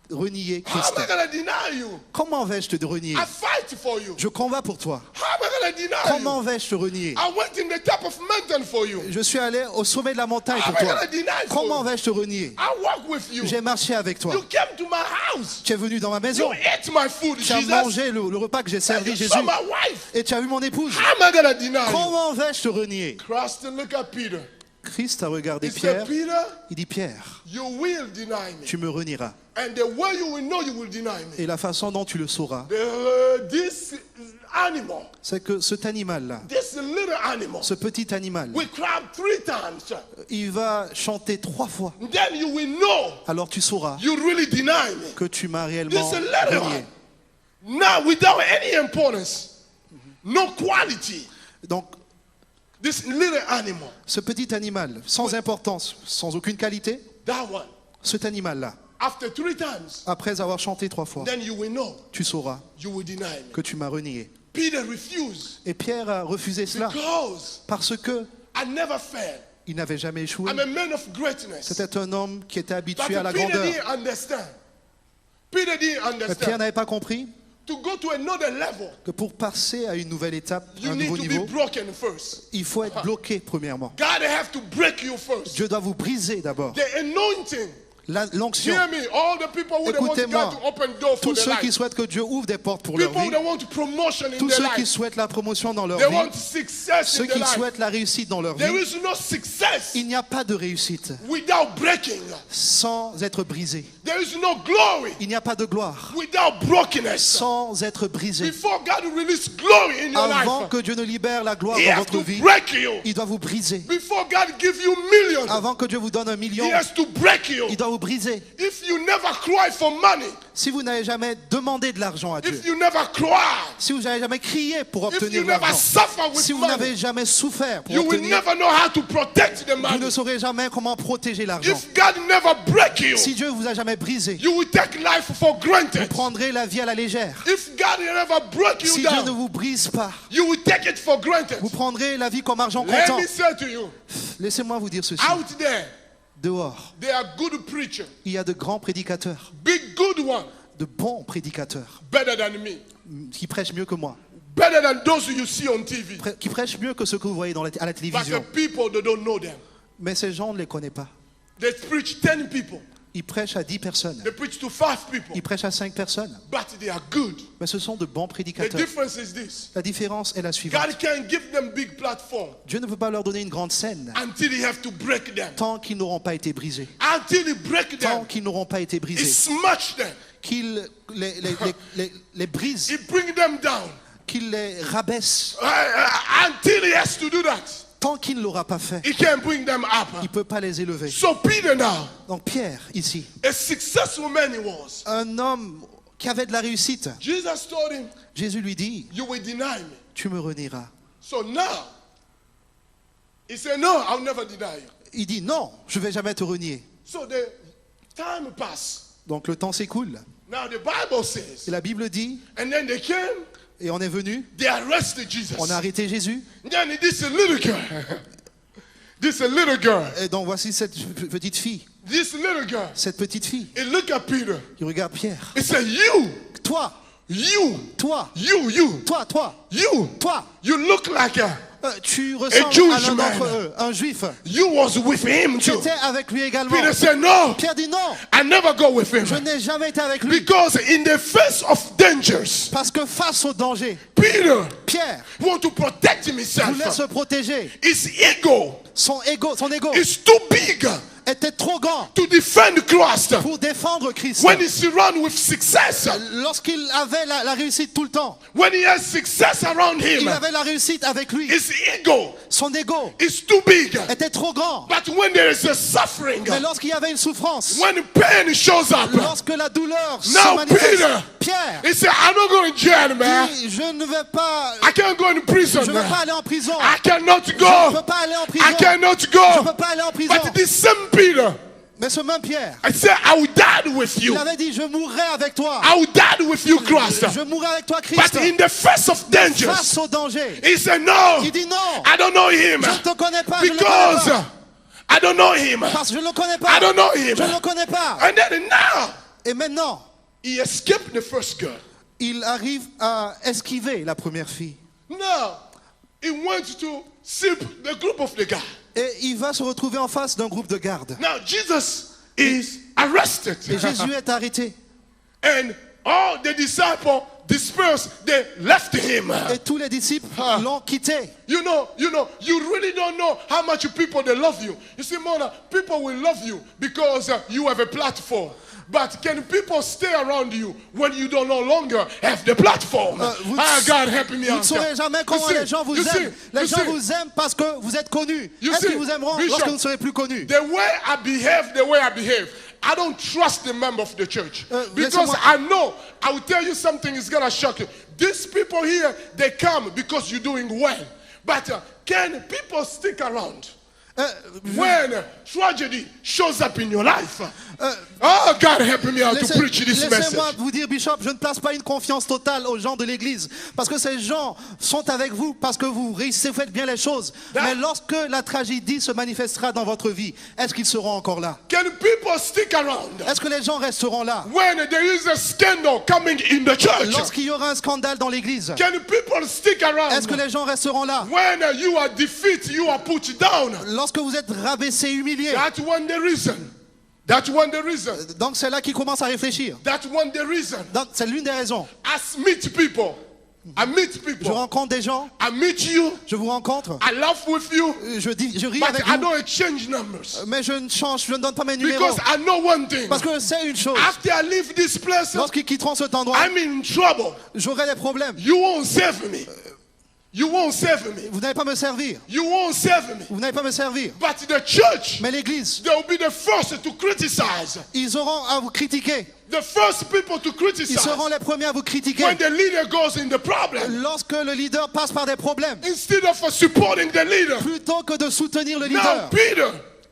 renier How Christ. am I going to deny you? Comment vais-je te renier? I fight for you. Je combats pour toi. How am I going to deny Comment you? vais-je te renier? I went in the top of mountain for you. Je suis allé au sommet de la montagne How pour am I toi. going to deny Comment you? vais-je te renier? I walk with you. J'ai marché avec toi. You came to my house. Tu es venu dans ma maison. You ate my food, Tu as Jesus. mangé le repas que j'ai And servi, you Jésus. saw my wife. Et tu as vu mon épouse. How am I going to deny you? Comment vais-je te renier? Christ look at Peter. Christ a regardé He said, Pierre. Peter, Il dit, Pierre, you will deny me. tu me renieras. And the way you will know you will deny me. Et la façon dont tu le sauras, This animal, c'est que cet animal-là, this little animal, ce petit animal, will cry 3 times. il va chanter 3 fois. Then you will know Alors tu sauras you really deny me. que tu m'as réellement This little renié. one. Now, without any importance, no quality, Donc, this little animal, ce petit animal, sans importance, sans aucune qualité, that one, cet animal-là, after 3 times, après avoir chanté 3 fois, then you will know tu sauras you will deny me. que tu m'as renié. Peter refused Et Pierre a refusé cela because parce que I never failed. il n'avait jamais échoué. I'm a man of greatness. C'était un homme qui était But habitué à la Peter grandeur. didn't understand. Peter didn't Mais Pierre understand. n'avait pas compris To go to another level, que pour passer à une nouvelle étape, you un need nouveau to niveau, be broken first. il faut être bloqué premièrement. God have to break you first. Dieu doit vous briser d'abord. The anointing. L'onction. Hear me, all the people who they want Écoutez-moi, God to open doors for tous their ceux qui life. souhaitent que Dieu ouvre des portes pour leur People vie, that want promotion in tous their ceux qui life. souhaitent la promotion dans leur They vie, want success ceux in their qui life. souhaitent la réussite dans leur There vie, is no success il n'y a pas de réussite without breaking. sans être brisé. There is no glory Il n'y a pas de gloire without brokenness. sans être brisé. Before God will release glory in your Avant life, que Dieu ne libère la gloire He dans has votre to vie, break you. il doit vous briser. Before God give you millions, Avant que Dieu vous donne 1 million, He has to break you. il doit vous briser. If you never cry for money, Si vous n'avez jamais demandé de l'argent à Dieu, if you never cry, si vous n'avez jamais crié pour if you obtenir never l'argent, suffer with si vous money, n'avez jamais souffert pour you will obtenir, never know how to protect the vous money. ne saurez jamais comment protéger l'argent. If God never break you, Si Dieu vous a jamais brisé, you will take life for vous granted. prendrez la vie à la légère. If God never break you Si Dieu ne down, vous brise pas, you will take it for granted. vous prendrez la vie comme argent Let comptant. me say to you, Laissez-moi vous dire ceci. out there, Dehors, there are good preachers, il y a de grands prédicateurs, big good ones, de bons prédicateurs, better than me, qui prêchent mieux que moi, better than those you see on TV. qui prêchent mieux que ceux que vous voyez à la But télévision. the people, they don't know them. Mais ces gens, on ne les connaît pas. They preach 10 people. Ils prêchent à 10 personnes. They preach to 5 people. Ils prêchent à 5 personnes. But they are good. Mais ce sont de bons The prédicateurs. difference is this. La différence est la suivante. God can't give them big platform Dieu ne peut pas leur donner une grande scène until he have to break them. tant qu'ils n'auront pas été brisés. Until he break Tant them, qu'ils n'auront pas été he brisés. smash them. Qu'il les brise, He bring them down. qu'il les rabaisse. Until he has to do that, Tant qu'il ne l'aura pas fait, he can't bring them up. il ne peut pas les élever. So Peter now, Donc Pierre, ici, a successful man he was. un homme qui avait de la réussite, Jesus told him, Jésus lui dit, you will deny me. tu me renieras. So now, he said, no, I'll never deny you. Il dit, non, je ne vais jamais te renier. So the time passed. Donc le temps s'écoule. Now the Bible says, Et la Bible dit, and then they came, et on est venu, they arrested Jesus. on a arrêté Jésus. Then this a little girl. This a little girl. Et donc voici cette petite fille. This little girl. Cette petite fille, He look at Peter. il regarde Pierre. He said, you, Toi, you, toi, you, toi, toi, you, toi, you look like tu ressembles Jewish à l'un man. d'entre eux, un juif. you was with him Tu too. étais avec lui également. Peter said, no, Pierre dit non, I never go with him. je n'ai jamais été avec lui. Because in the face of dangers, Parce que face au danger, Peter Pierre want to protect voulait himself. se protéger. His ego Son ego is too big était trop grand to defend Christ. pour défendre Christ. When he's surrounded with success, Lorsqu'il avait la réussite tout le temps, when he has success around il him, avait la réussite avec lui. his ego Son ego is too big. était trop grand. But when there is a suffering, Mais lorsqu'il y avait une souffrance, when pain shows up, lorsque la douleur se now manifeste, Peter, Pierre he said, I'm not going to jail, man. dit, je ne vais pas, I can't go in prison. je ne veux pas aller en prison. I cannot Je ne go. peux pas aller en prison. I cannot Je ne go. peux pas aller en prison. But this same Peter, Mais ce même Pierre, I said, I will die with you. il avait dit, je mourrai avec toi. I will die with you, Christ. Je mourrai avec toi, But Christ. in the face of dangers, Face au danger. he said, no, Il dit non, I don't know him. je ne te connais pas. Je ne le connais Because pas. I don't know him. Parce que je ne le connais I pas. don't know Je ne him. le connais pas. And then now, Et maintenant, he escaped the first girl. il arrive à esquiver la première fille. Now, he went to see the group of the guy. Et il va se retrouver en face d'un groupe de gardes. Now, Jesus is arrested. Et Jésus est arrêté. And all the disciples dispersed, they left him. Et tous les disciples l'ont quitté. You really don't know how much people they love you. You see, Mona, people will love you because you have a platform. But can people stay around you when you don't no longer have the platform? God help me Vous out. ne saurez jamais comment les gens vous aiment. Les gens vous aiment parce que vous êtes connus. Est-ce qu'ils vous aimeront Bishop, lorsque vous ne serez plus connus? The way I behave, I don't trust the member of the church. Because laissez-moi- I know, I will tell you something is going to shock you. These people here, they come because you're doing well. But can people stick around when tragedy shows up in your life? Oh, God help me out to preach this Laissez-moi message. vous dire, Bishop, je ne place pas une confiance totale aux gens de l'Église. Parce que ces gens sont avec vous, parce que vous réussissez, vous faites bien les choses. Mais lorsque la tragédie se manifestera dans votre vie, est-ce qu'ils seront encore là? Can people stick around Est-ce que les gens resteront là? when there is a scandal coming in the church? Lorsqu'il y aura un scandale dans l'Église, Can people stick around est-ce que les gens resteront là? when you are defeated, you are put down? Lorsque vous êtes rabaissé, humilié. That's one the reason. That's one the reason. Donc c'est là qu'il commence à réfléchir. That's one the reason. Donc c'est l'une des raisons. I meet people. Je rencontre des gens, I meet you. je vous rencontre, I laugh with you. je ris But avec I vous, don't exchange numbers. mais je ne donne pas mes numéros. Because I know one thing. Parce que c'est une chose. After I leave this place, Lorsqu'ils quitteront cet endroit, I'm in trouble. j'aurai des problèmes. You won't save me. You won't save me. Vous n'allez pas me servir. You won't save me. Vous n'allez pas me servir. But the church, Mais l'Église, they will be the first to criticize. ils auront à vous critiquer. The first people to Ils criticize seront les premiers à vous critiquer. when the leader goes in the problem. Lorsque le leader passe par des problèmes, Instead of supporting the leader. plutôt que de soutenir le Now leader. Peter,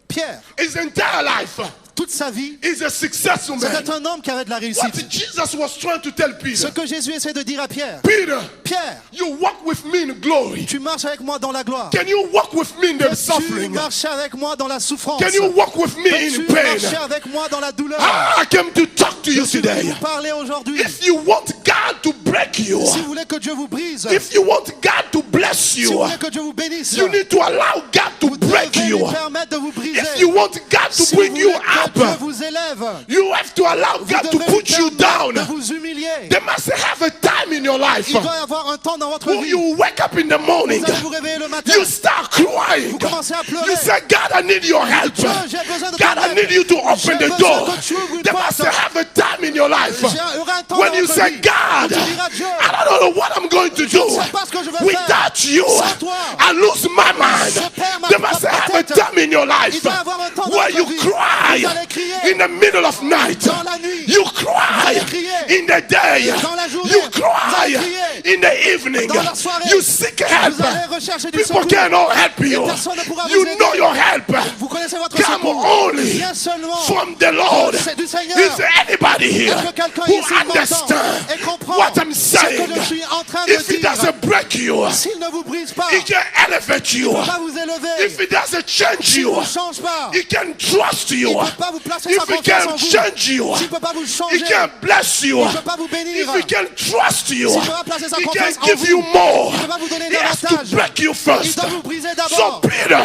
Pierre, his entire life, toute sa vie, is a successful man. c'était un homme qui avait de la What réussite. Jesus was trying to tell Ce Peter. que Jésus essaie de dire à Pierre, Peter, Pierre, you walk with me in glory. tu marches avec moi dans la gloire. Can you walk with me in the Tu suffering? marches avec moi dans la souffrance. Can you walk with me Tu in pain? marches avec moi dans la douleur. I came to talk to you Je vais today. vous parler aujourd'hui. If you want God to break you, Si vous voulez que Dieu vous brise, if you want God to bless si vous you, voulez que Dieu vous bénisse, you need to allow God to vous break devez you. lui permettre de vous briser. If you want God to Si bring vous you voulez que Dieu up, vous élève, you have to allow vous God to devez put you permettre down. de vous humilier. There must have a time in your life Il doit y avoir un temps dans votre when vie. you wake up in the morning, Vous allez vous réveiller le matin. you start crying. Vous commencez à pleurer. You say, God, I need your help. Dieu, j'ai besoin de God, ton I aide. need you to open J'ai the besoin door. que tu ouvres une There porte. must have a time in your life Il y aura un temps when dans you votre say, vie God, où tu diras, Dieu, I don't know what I'm going to do. sais pas ce que je vais Without faire. you, Sans toi, I lose my je mind. perds ma There must propre have a tête. time in your life Il doit y avoir un temps dans where votre you vie. cry Vous allez crier in the middle of night. dans la nuit. You cry allez crier in the day. dans la journée. You Vous cry allez crier in the evening. dans la soirée. You seek help. Vous allez rechercher du People secours. cannot help you. Et personne ne pourra You vous aider. know your help. Vous connaissez votre Come secours. only Viens seulement from the Lord. C'est du Seigneur. Is there anybody here Est-ce que quelqu'un who ici m'entend understands et comprend what I'm ce saying? que je suis en train de If it dire? doesn't break you, S'il ne vous brise pas, it can elevate you. il ne peut pas vous élever. If it doesn't change S'il you, ne vous change pas, it can trust you. il ne peut pas vous placer If sa it confiance en can vous. change you, S'il ne peut pas vous changer, it can bless you. il ne peut pas vous bénir. If it can trust you, S'il ne peut pas placer sa it confiance can en give vous, you more. il ne peut pas vous donner He has to davantage. break you Il first. doit vous briser So d'abord. Peter,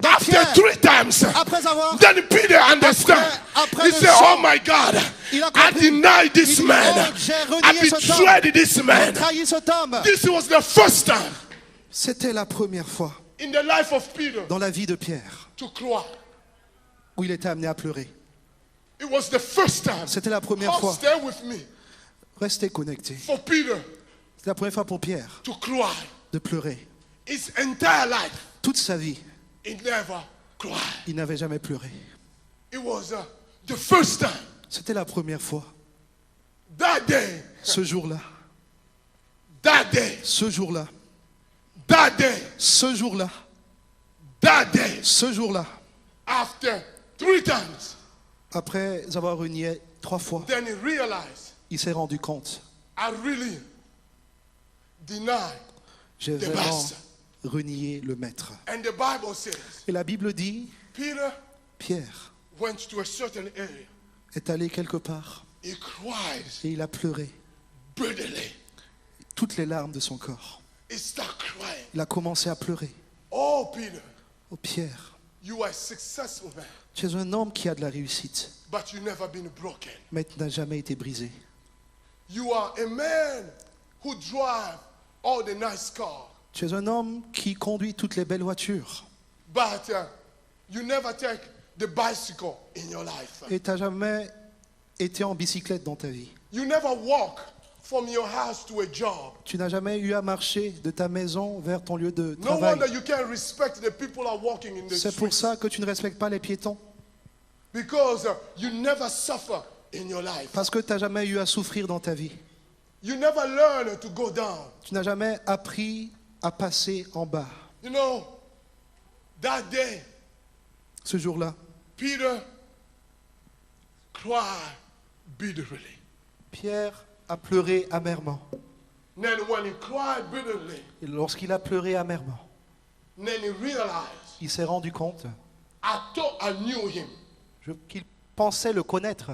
after Pierre, 3 times, Après avoir then Peter understand. Après He le said, chant, oh my God, il a I compris. denied Il this dit, man. oh, j'ai I renié cet homme. betrayed this J'ai man. trahi cet homme. This was the first time C'était la première fois in the life of Peter dans la vie de Pierre to cry. où il était amené à pleurer. It was the first time. C'était la première Oh, fois. stay with me. Restez connectés. For Peter C'est la première fois pour Pierre to cry. de pleurer. His entire life, Toute sa vie, he never cried. il n'avait jamais pleuré. It was the first time. C'était la première fois. That day, Ce jour-là, that day, ce jour-là, that day, ce jour-là, that day, ce jour-là, after 3 times, après avoir renié 3 fois, then he realized, il s'est rendu compte. I really denied. J'ai The vraiment master. renié le maître. And the Bible says, Et la Bible dit, Peter Pierre went to a certain area. est allé quelque part He cried et il a pleuré bitterly. toutes les larmes de son corps. He started crying. Il a commencé à pleurer. Oh, Peter, Oh Pierre, you are a successful man, tu es un homme qui a de la réussite, but you never been broken. mais tu n'as jamais été brisé. You are a man who drive all the nice cars, Tu es un homme qui conduit toutes les belles voitures but you never take the bicycle in your life. et tu n'as jamais été en bicyclette dans ta vie. You never walk from your house to a job. Tu n'as jamais eu à marcher de ta maison vers ton lieu de No travail. wonder you can't respect the people who are walking in the C'est pour street, ça que tu ne respectes pas les piétons, because you never suffer in your life. parce que tu n'as jamais eu à souffrir dans ta vie. You never learn to go down. Tu n'as jamais appris à passer en bas. You know, that day, Ce jour-là, Peter cried bitterly. Pierre a pleuré amèrement. Then when he cried bitterly, Et lorsqu'il a pleuré amèrement, then he realized, il s'est rendu compte I thought I knew him, qu'il pensait le connaître,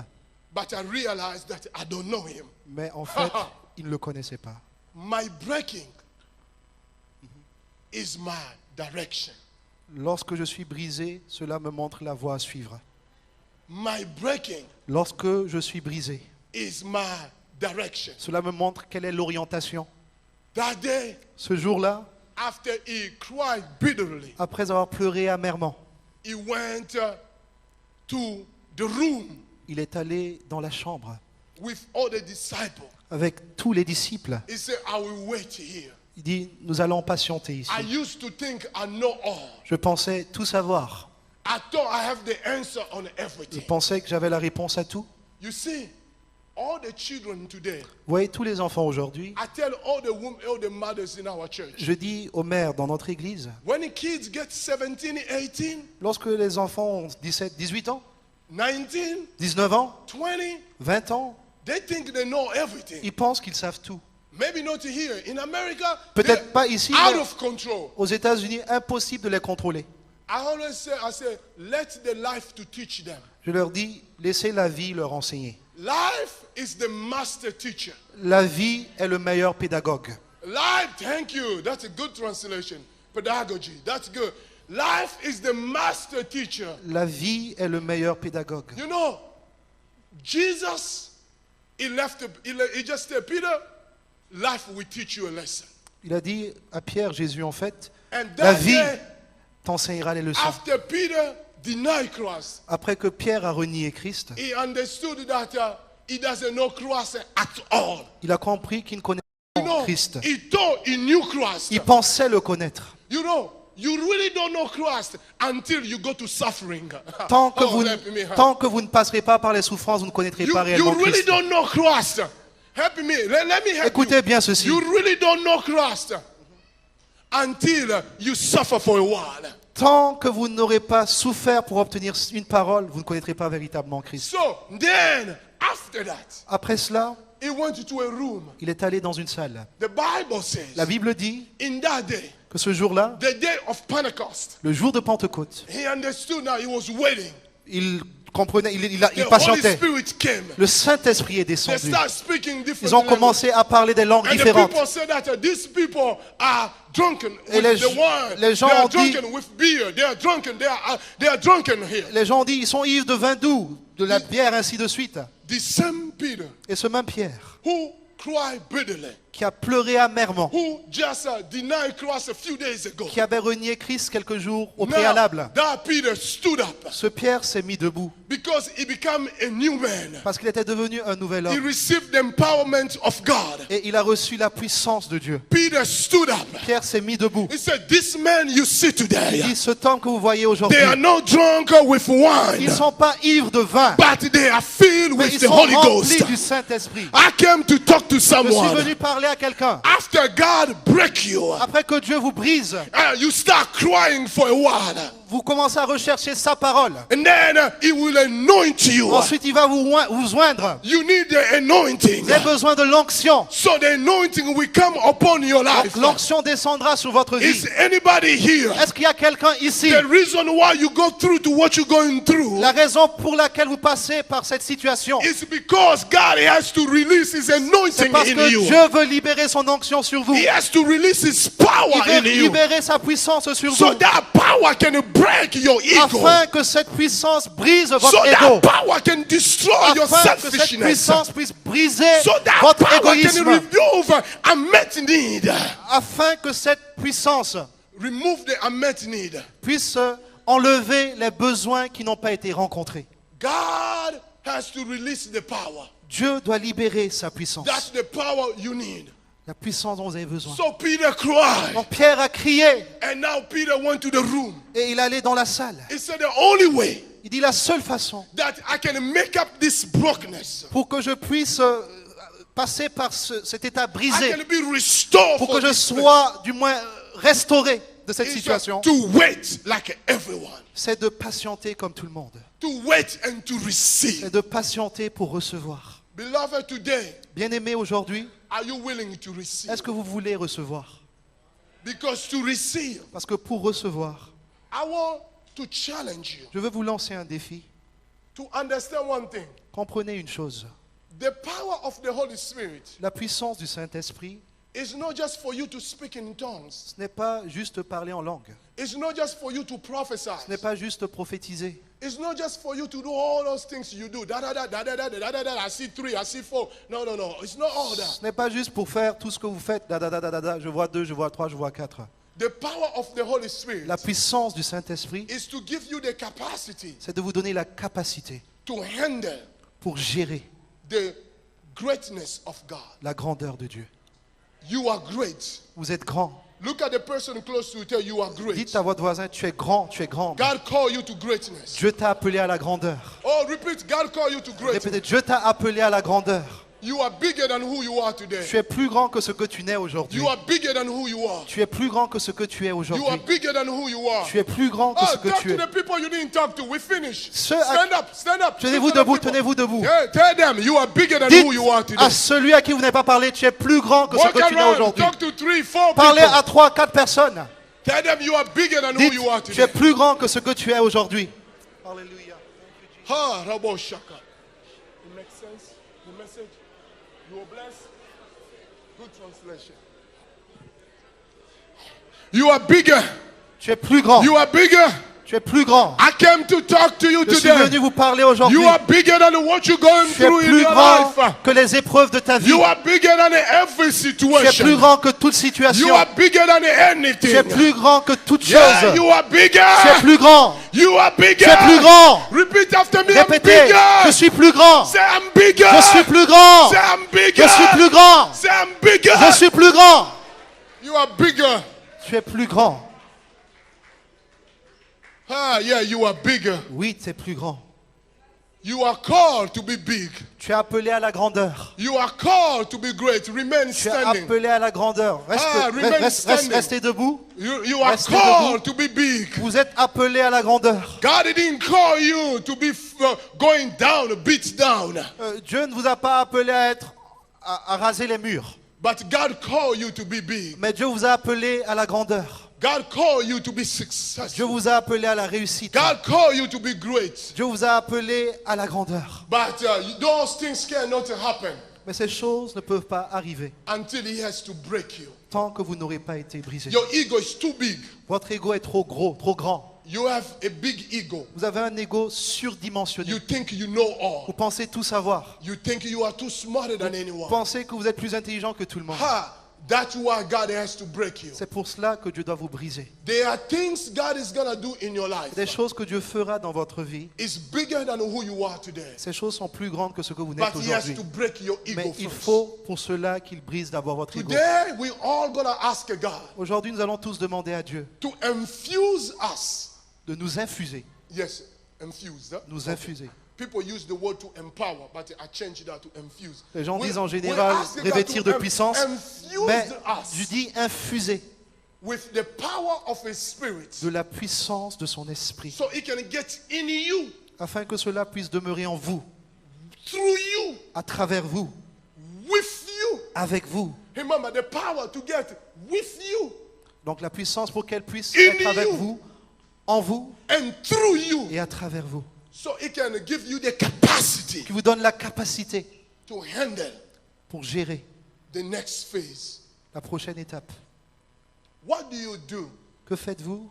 but I realized that I don't know him. mais en fait, il ne le connaissait pas. My breaking is my direction. Lorsque je suis brisé, cela me montre la voie à suivre. My breaking Lorsque je suis brisé, is my direction. cela me montre quelle est l'orientation. That day, Ce jour-là, after he cried bitterly, après avoir pleuré amèrement, he went to the room il est allé dans la chambre with all the disciples. avec tous les disciples. He said, I will wait here. Il dit, nous allons patienter ici. I used to think I know all. Je pensais tout savoir. I thought I have the answer on Je everything. pensais que j'avais la réponse à tout. You see, all the children today, Vous voyez, tous les enfants aujourd'hui, I tell all the mothers in our church, je dis aux mères dans notre église, when the kids get 17, 18, lorsque les enfants ont 17, 18 ans, 19, 19 ans, 20, 20 ans, they think they know everything. ils pensent qu'ils savent tout. Maybe not here. In America, Peut-être they're pas ici, out mais of control. aux États-Unis, impossible de les contrôler. I say, let the life to teach them. Je leur dis, laissez la vie leur enseigner. Life is the master teacher. La vie est le meilleur pédagogue. Life, thank you. That's a good translation. Pedagogy, that's good. Life is the master teacher. La vie est le meilleur pédagogue. You know, Jesus, he just said, Peter, life will teach you a lesson. Il a dit à Pierre, Jésus en fait, And la that vie day, t'enseignera les leçons. after Peter denied Christ, Après que Pierre a renié Christ, he understood that he doesn't know Christ at all. il a compris qu'il ne connaissait You pas know, Christ. he thought he knew Christ. Il pensait le connaître. You know, you really don't know Christ until you go to suffering. Tant que, Oh, vous, help me, huh? tant que vous ne passerez pas par les souffrances, vous ne connaîtrez You pas réellement really Christ. don't know Christ. Help me. Let me help Écoutez you. bien ceci. You really don't know Christ until you suffer for a while. Tant que vous n'aurez pas souffert pour obtenir une parole, vous ne connaîtrez pas véritablement Christ. So then, after that, Après cela, he went to a room. il est allé dans une salle. The Bible says, La Bible dit in that day, que ce jour-là, the day of Pentecost, le jour de Pentecôte, he understood now he was waiting. il comprenait, il The Holy patientait. Spirit came. Le Saint-Esprit est They descendu. start speaking different Ils ont languages. commencé à parler des langues And the différentes. people said that these people are drunken Et with les- the wine. les gens They are ont dit- drunken with beer. They are drunken. They are drunken here. Les gens ont dit, ils sont ivres de vin doux, de la bière, ainsi de suite. The same Peter Et ce même Pierre, who cried bitterly, qui a pleuré amèrement, who just denied Christ a few days ago. qui avait renié Christ quelques jours au Now, préalable, that Peter stood up ce Pierre s'est mis debout because he became a new man. parce qu'il était devenu un nouvel He homme. received the empowerment of God. Et il a reçu la puissance de Dieu. Peter stood up. Pierre s'est mis debout. He said, "This man you see Il today, dit, ce homme que vous voyez aujourd'hui, they are not drunk with ils wine, ne sont pas ivres de vin, but they are filled mais with ils the sont Holy remplis Ghost." du Saint-Esprit. I came to talk to Je suis someone. venu parler à quelqu'un. After God break you, Après que Dieu vous brise, you start crying for a while, vous commencez à rechercher sa parole. and then He will anoint you. Ensuite, il va vous joindre. You need the anointing, Vous avez besoin de l'onction. so the anointing will come upon your life. Donc, l'onction descendra sur votre vie. Is anybody here? Est-ce qu'il y a quelqu'un ici? The reason why you go through to what you're going through La raison pour laquelle vous passez par cette situation, is because God has to release His c'est anointing parce in que you. Dieu veut libérer son onction sur vous. He has to release His power Il in veut you, libérer sa puissance sur so vous, that power can break your ego, afin que cette puissance brise so votre ego, that power can destroy your afin que cette selfishness, puissance puisse briser so that votre power can égoïsme, remove unmet need, afin que cette puissance remove the unmet need. puisse enlever les besoins qui n'ont pas été rencontrés. God has to release the power. Dieu doit libérer sa puissance, That's the power you need. la puissance dont vous avez besoin. So Peter cried, Donc Pierre a crié and now Peter went to the room. et il allait dans la salle. He said, the only way Il dit, la seule façon that I can make up this brokenness, pour que je puisse passer par cet état I brisé, can be restored pour for que je this sois du moins restauré de cette place, is situation, to wait like everyone, c'est de patienter comme tout le monde. to wait and to receive. C'est de patienter pour recevoir. Beloved, today, Bien-aimés, aujourd'hui, are you willing to receive? est-ce que vous voulez recevoir? Because to receive, Parce que pour recevoir, I want to challenge you je veux vous lancer un défi. to understand one thing. Comprenez une chose. The power of the Holy Spirit La puissance du Saint-Esprit, is not just for you to speak in tongues. ce n'est pas juste parler en langue. It's not just for you to prophesy. Ce n'est pas juste prophétiser. It's not just for you to do all those things you do. Da da da da da da da da da. I see 3, I see 4. No, no, no. It's not all that. Ce n'est pas juste pour faire tout ce que vous faites. Da, da, da, da, da, da. Je vois 2, je vois 3, je vois 4. The power of the Holy Spirit La puissance du Saint-Esprit, is to give you the capacity c'est de vous donner la capacité to handle pour gérer the greatness of God. la grandeur de Dieu. You are great. Vous êtes grand. Look at the person close to you. Tell you are great. Dites à votre voisin, tu es grand, tu es grande. God called you to greatness. Dieu t'a appelé à la grandeur. Oh, repeat. God called you to greatness. Répétez, Dieu t'a appelé à la grandeur. You are bigger than who you are today. Tu es plus grand que ce que tu n'es aujourd'hui. You are bigger than who you are. Tu es plus grand que ce que tu es You are aujourd'hui. bigger than who you are. Tu es plus grand que ce Oh, que talk tu to es. the people you didn't talk to. We finish. Ceux à- Stand up, stand up. Tenez-vous Speak to the debout, people. tenez-vous debout. Yeah, tell them you are bigger than Dites who you are today. à celui à qui vous n'avez pas parlé, tu es plus grand que ce Walk que tu n'es around, aujourd'hui. talk to 3, 4 Parlez people. à 3, 4 personnes. Tell them you are bigger than who Dites, you are tu es today. plus grand que ce que tu es aujourd'hui. Alléluia. Ha, Rabo Shaka. It makes sense. The message. You are blessed. Good translation. You are bigger Tu es plus grand. You are bigger. Tu es plus grand. I came to talk to you Je suis today. venu vous parler aujourd'hui. You are bigger than what you're going Tu es through in plus your grand life. que les épreuves de ta vie. You are bigger than every Tu es situation. plus grand que toute You situation. are bigger than Tu es anything. plus grand que toute Yeah, chose. you are bigger. Tu es plus grand. You are bigger. Tu es plus grand. Repeat after me. I'm Répétez, bigger. je suis plus grand. Say I'm bigger. Je suis plus grand. Say I'm bigger. Je suis plus grand. Say I'm bigger. Je suis plus grand. You are bigger. Tu es plus grand. Ah, yeah, you are bigger. Oui, tu es plus grand. You are called to be big. Tu es appelé à la grandeur. You are called to be great. Remain Tu es standing. appelé à la grandeur. remain standing. Restez debout. You are Restez called to be big. Vous êtes appelé à la grandeur. God didn't call you to be going down, beat down. Dieu ne vous a pas appelé à raser les murs. But God called you to be big. Mais Dieu vous a appelé à la grandeur. God called you to be Dieu successful. vous a appelé à la réussite. God called you to be great. Dieu vous a appelé à la grandeur. But those things cannot happen Mais ces choses ne peuvent pas arriver until He has to break you. tant que vous n'aurez pas été brisé. Your ego is too big. Votre ego est trop gros, trop grand. You have a big ego. Vous avez un ego surdimensionné. You think you know all. Vous pensez tout savoir. You think you are too smarter than Vous anyone. pensez que vous êtes plus intelligent que tout le monde. That's why God has to break you. C'est pour cela que Dieu doit vous briser. There are things God is going to do in your life. Des choses que Dieu fera dans votre vie, It's bigger than who you are today. ces choses sont plus grandes que ce que vous n'êtes But He has aujourd'hui. to break your Mais ego il first. faut pour cela qu'il brise d'abord votre ego. Today, we're all going to ask God Aujourd'hui, nous allons tous demander à Dieu to infuse us. de nous infuser. Yes, infuse. Nous infuser. People use the word to empower, but I changed that to infuse. Les gens We- disent en we général ask God revêtir to de puissance, infuse mais us je dis infuser with the power of His Spirit, de la puissance de son esprit, so He can get in you, afin que cela puisse demeurer en vous, through you, à travers vous, with you. avec vous. Remember the power to get with you Donc la puissance pour qu'elle puisse In être avec you. vous, en vous and through you, et à travers vous. so He can give you the capacity Qui vous donne la capacité to handle pour gérer the next phase. la prochaine étape. What do you do Que faites-vous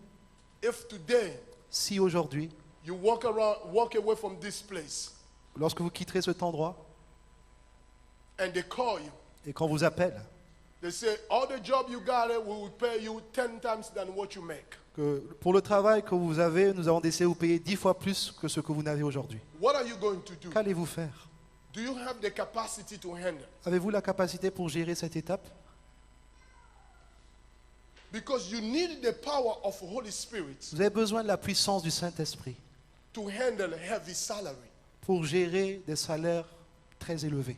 if today si aujourd'hui, you walk away from this place, lorsque vous quitterez cet endroit and they call you? et qu'on vous appelle, They say, all the job you got, we will pay you 10 times than what you make. que pour le travail que vous avez, nous avons décidé de vous payer 10 fois plus que ce que vous n'avez aujourd'hui. What are you going to do? Qu'allez-vous faire? Do you have the capacity to handle? Avez-vous la capacité pour gérer cette étape? Because you need the power of Holy Spirit Vous avez besoin de la puissance du Saint-Esprit to handle heavy salary. pour gérer des salaires très élevés.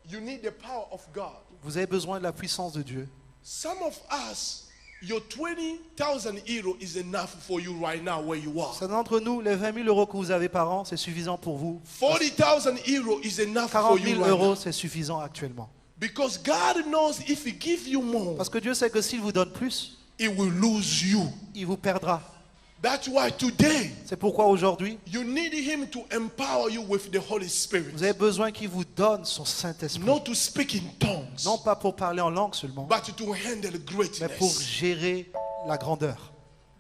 You need the power of God. Vous avez besoin de la puissance de Dieu. Some of us, your 20,000 euro is enough for you right now where you are. Certains d'entre nous, les 20 000 euros que vous avez par an, c'est suffisant pour vous. 40,000 euro is enough for 40 you 000 right euros, now. c'est suffisant actuellement. Because God knows if He gives you more, Parce que Dieu sait que s'il vous donne plus, He will lose you. il vous perdra. That's why today, C'est pourquoi aujourd'hui, you need Him to empower you with the Holy Spirit. vous avez besoin qu'il vous donne son Saint-Esprit. Not to speak in tongues, Non pas pour parler en langue seulement, but to handle mais pour greatness. gérer la grandeur.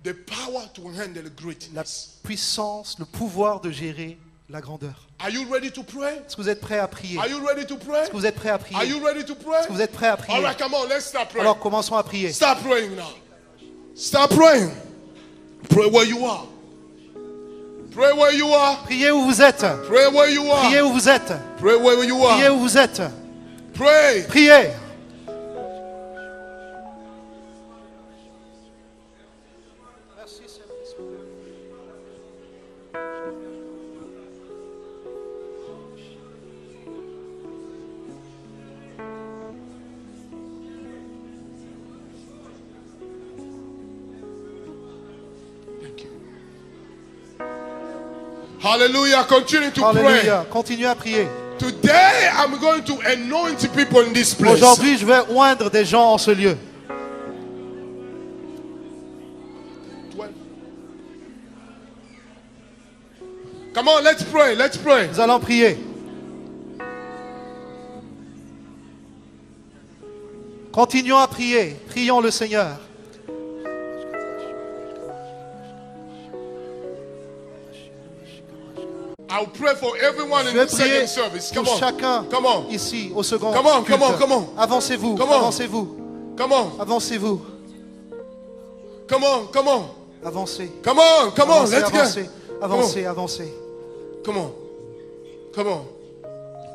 The power to handle La greatness. puissance, le pouvoir de gérer la grandeur. Are you ready to pray? Est-ce que vous êtes prêts à prier? Are you ready to pray? Est-ce que vous êtes prêts à Are prier? you ready to pray? Est-ce que vous êtes prêts à All prier? right, come on, let's start praying. Alors commençons à prier. Start praying now. Start praying. Pray where you are. Pray where you are. Priez où vous êtes. Pray where you Priez are. où vous êtes. Pray where you Priez are. où vous êtes. Pray. Priez. Thank you. Hallelujah. Continue to pray. Alléluia. Continuez à prier. Today I'm going to anoint people in this place. Aujourd'hui, je vais oindre des gens en ce lieu. 12. Come on, let's pray. Let's pray. Nous allons prier. Continuons à prier. Prions le Seigneur. I'll pray for everyone Je in vais the prier second service. pour Come on. chacun Come on. ici au second Come on, culte. come on, come on. Avancez-vous, Come on. avancez-vous, Come on. avancez-vous, Come on. Come on. avancez. Come on. Come on. Avancez, Let's avancez, go. avancez, avancez. Come on. Come on.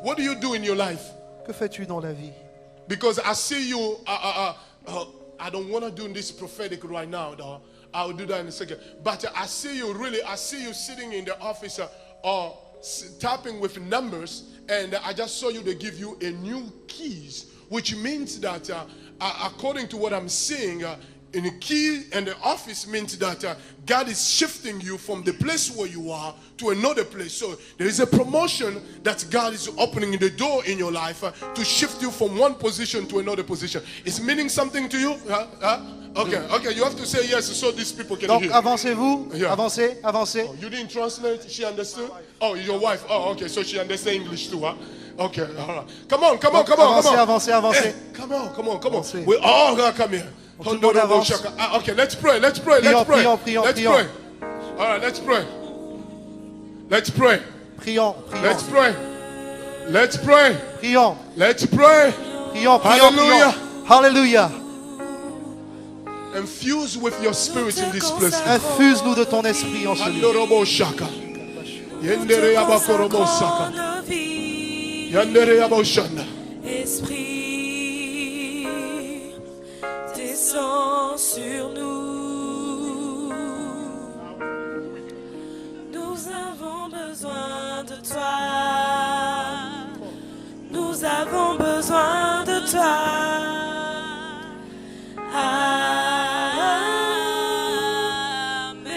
What do you do in your life? Que fais-tu dans la vie? Because I see you. I don't want to do this prophetic right now, though. I'll do that in a second. But I see you really. I see you sitting in the office tapping with numbers, and I just saw you. They give you a new keys, which means that according to what I'm seeing. In the key and the office means that God is shifting you from the place where you are to another place. So there is a promotion that God is opening the door in your life to shift you from one position to another position. It's meaning something to you? Okay, you have to say yes so these people can Donc hear. avancez-vous, Yeah. avancez, avancez. You didn't translate? She understood? Oh, your wife. Oh, okay, so she understands English too, huh? Okay, all right. Come on. Avancez, avancez, avancez. Hey, come on. Avancez. We all gotta come here. Tout le monde avance. Okay, let's pray. Let's pray. Prions, Let's pray. prions, Let's prions. pray. All right, let's pray. Let's pray. Prions, Let's prions, pray. Let's pray. prions, Let's pray. prions, prions, Hallelujah. prions. Hallelujah. Infuse with your spirit in this place. Infuse-nous de ton esprit en ce lieu. Handorobo shaka. Yendere abakorobo saka. Nos vies, Yendere aboshanda. Esprit, descends sur nous. Nous avons besoin de toi. Nous avons besoin de toi. Amen.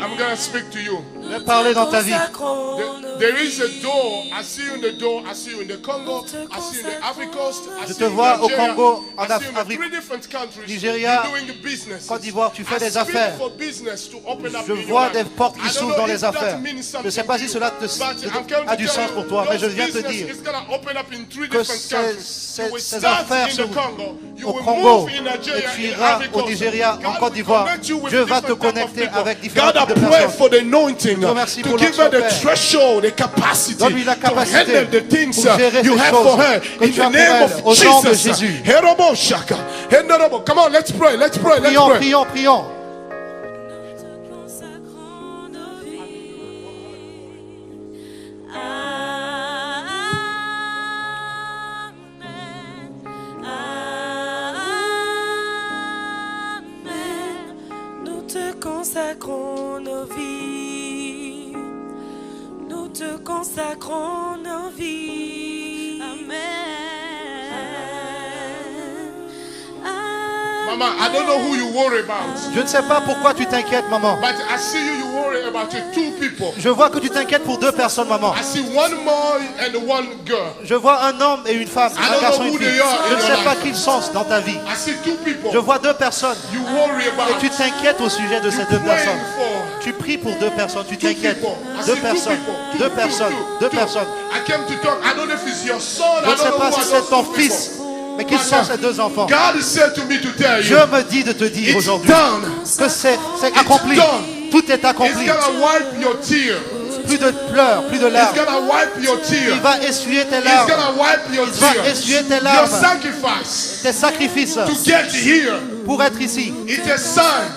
I'm going to speak to you. Je vais parler dans ta vie. There is a door. I see you in the door. I see you in the Congo. I see you in the Ivory Coast. I Je see te you in vois au Nigeria. Congo, en I see you in Afrique, 3 different countries. Nigeria, You're doing business. Côte d'Ivoire, tu fais des I speak affaires. for business to open up Je in your vois life. des portes qui I don't s'ouvrent know dans if les that affaires. means Je ne sais pas si something cela to you, but I'm going a du to tell sens pour you, toi, mais je those viens te business dire is gonna open up in 3 que different countries. ces You will ces start affaires in the s'ouvrent Congo. You au will Congo move in et Nigeria, tu in iras Ivory au Coast. Nigeria, en God Côte will d'Ivoire. connect you with Dieu va te different type of connecter people. avec différents God, types de I pray personnes. for the anointing Je te remercie to pour give her the l'onction, Père. threshold, the capacity Donne-lui la to capacité handle the things pour gérer you ces have choses for her que in tu as the pour name elle, of au nom de Jesus. Jésus. Herobo shaka. Henderobo. Come on, let's pray. Let's pray. Let's Prions, pray. prions, prions. Nous te consacrons nos vies. Amen. Nous te consacrons nos vies. Nous te consacrons nos vies. Amen. Mama, I don't know who you worry about, Je ne sais pas pourquoi tu t'inquiètes, maman. but I see you worry about 2 people. Je vois que tu t'inquiètes pour 2 personnes, maman. I see one boy and one girl. Je vois un homme et une femme, I un don't garçon et know une who fille. they are Je in ne your sais pas life. qui ils sont dans ta vie. I see 2 people Je vois 2 personnes you worry et about. tu t'inquiètes au sujet de ces 2 praying personnes. for. Tu pries pour 2 personnes, tu 2 t'inquiètes. people. I 2 see 2 personnes, people. 2 personnes, 2 personnes. I came to talk. I don't know if it's your son. Je I ne sais don't know pas who si are c'est those ton 2 fils, people. mais qui sont ces 2 enfants. God said to me to tell Je you, me dis de te dire it's aujourd'hui done. que c'est accompli. done. Tout est It's accompli. gonna wipe your tears. Plus de pleurs, plus de It's larmes. gonna wipe your tears. Il va essuyer tes It's larmes, gonna wipe your Il va tears. essuyer tes Your larmes. sacrifice tes sacrifices to get here. pour être ici. It's a sign.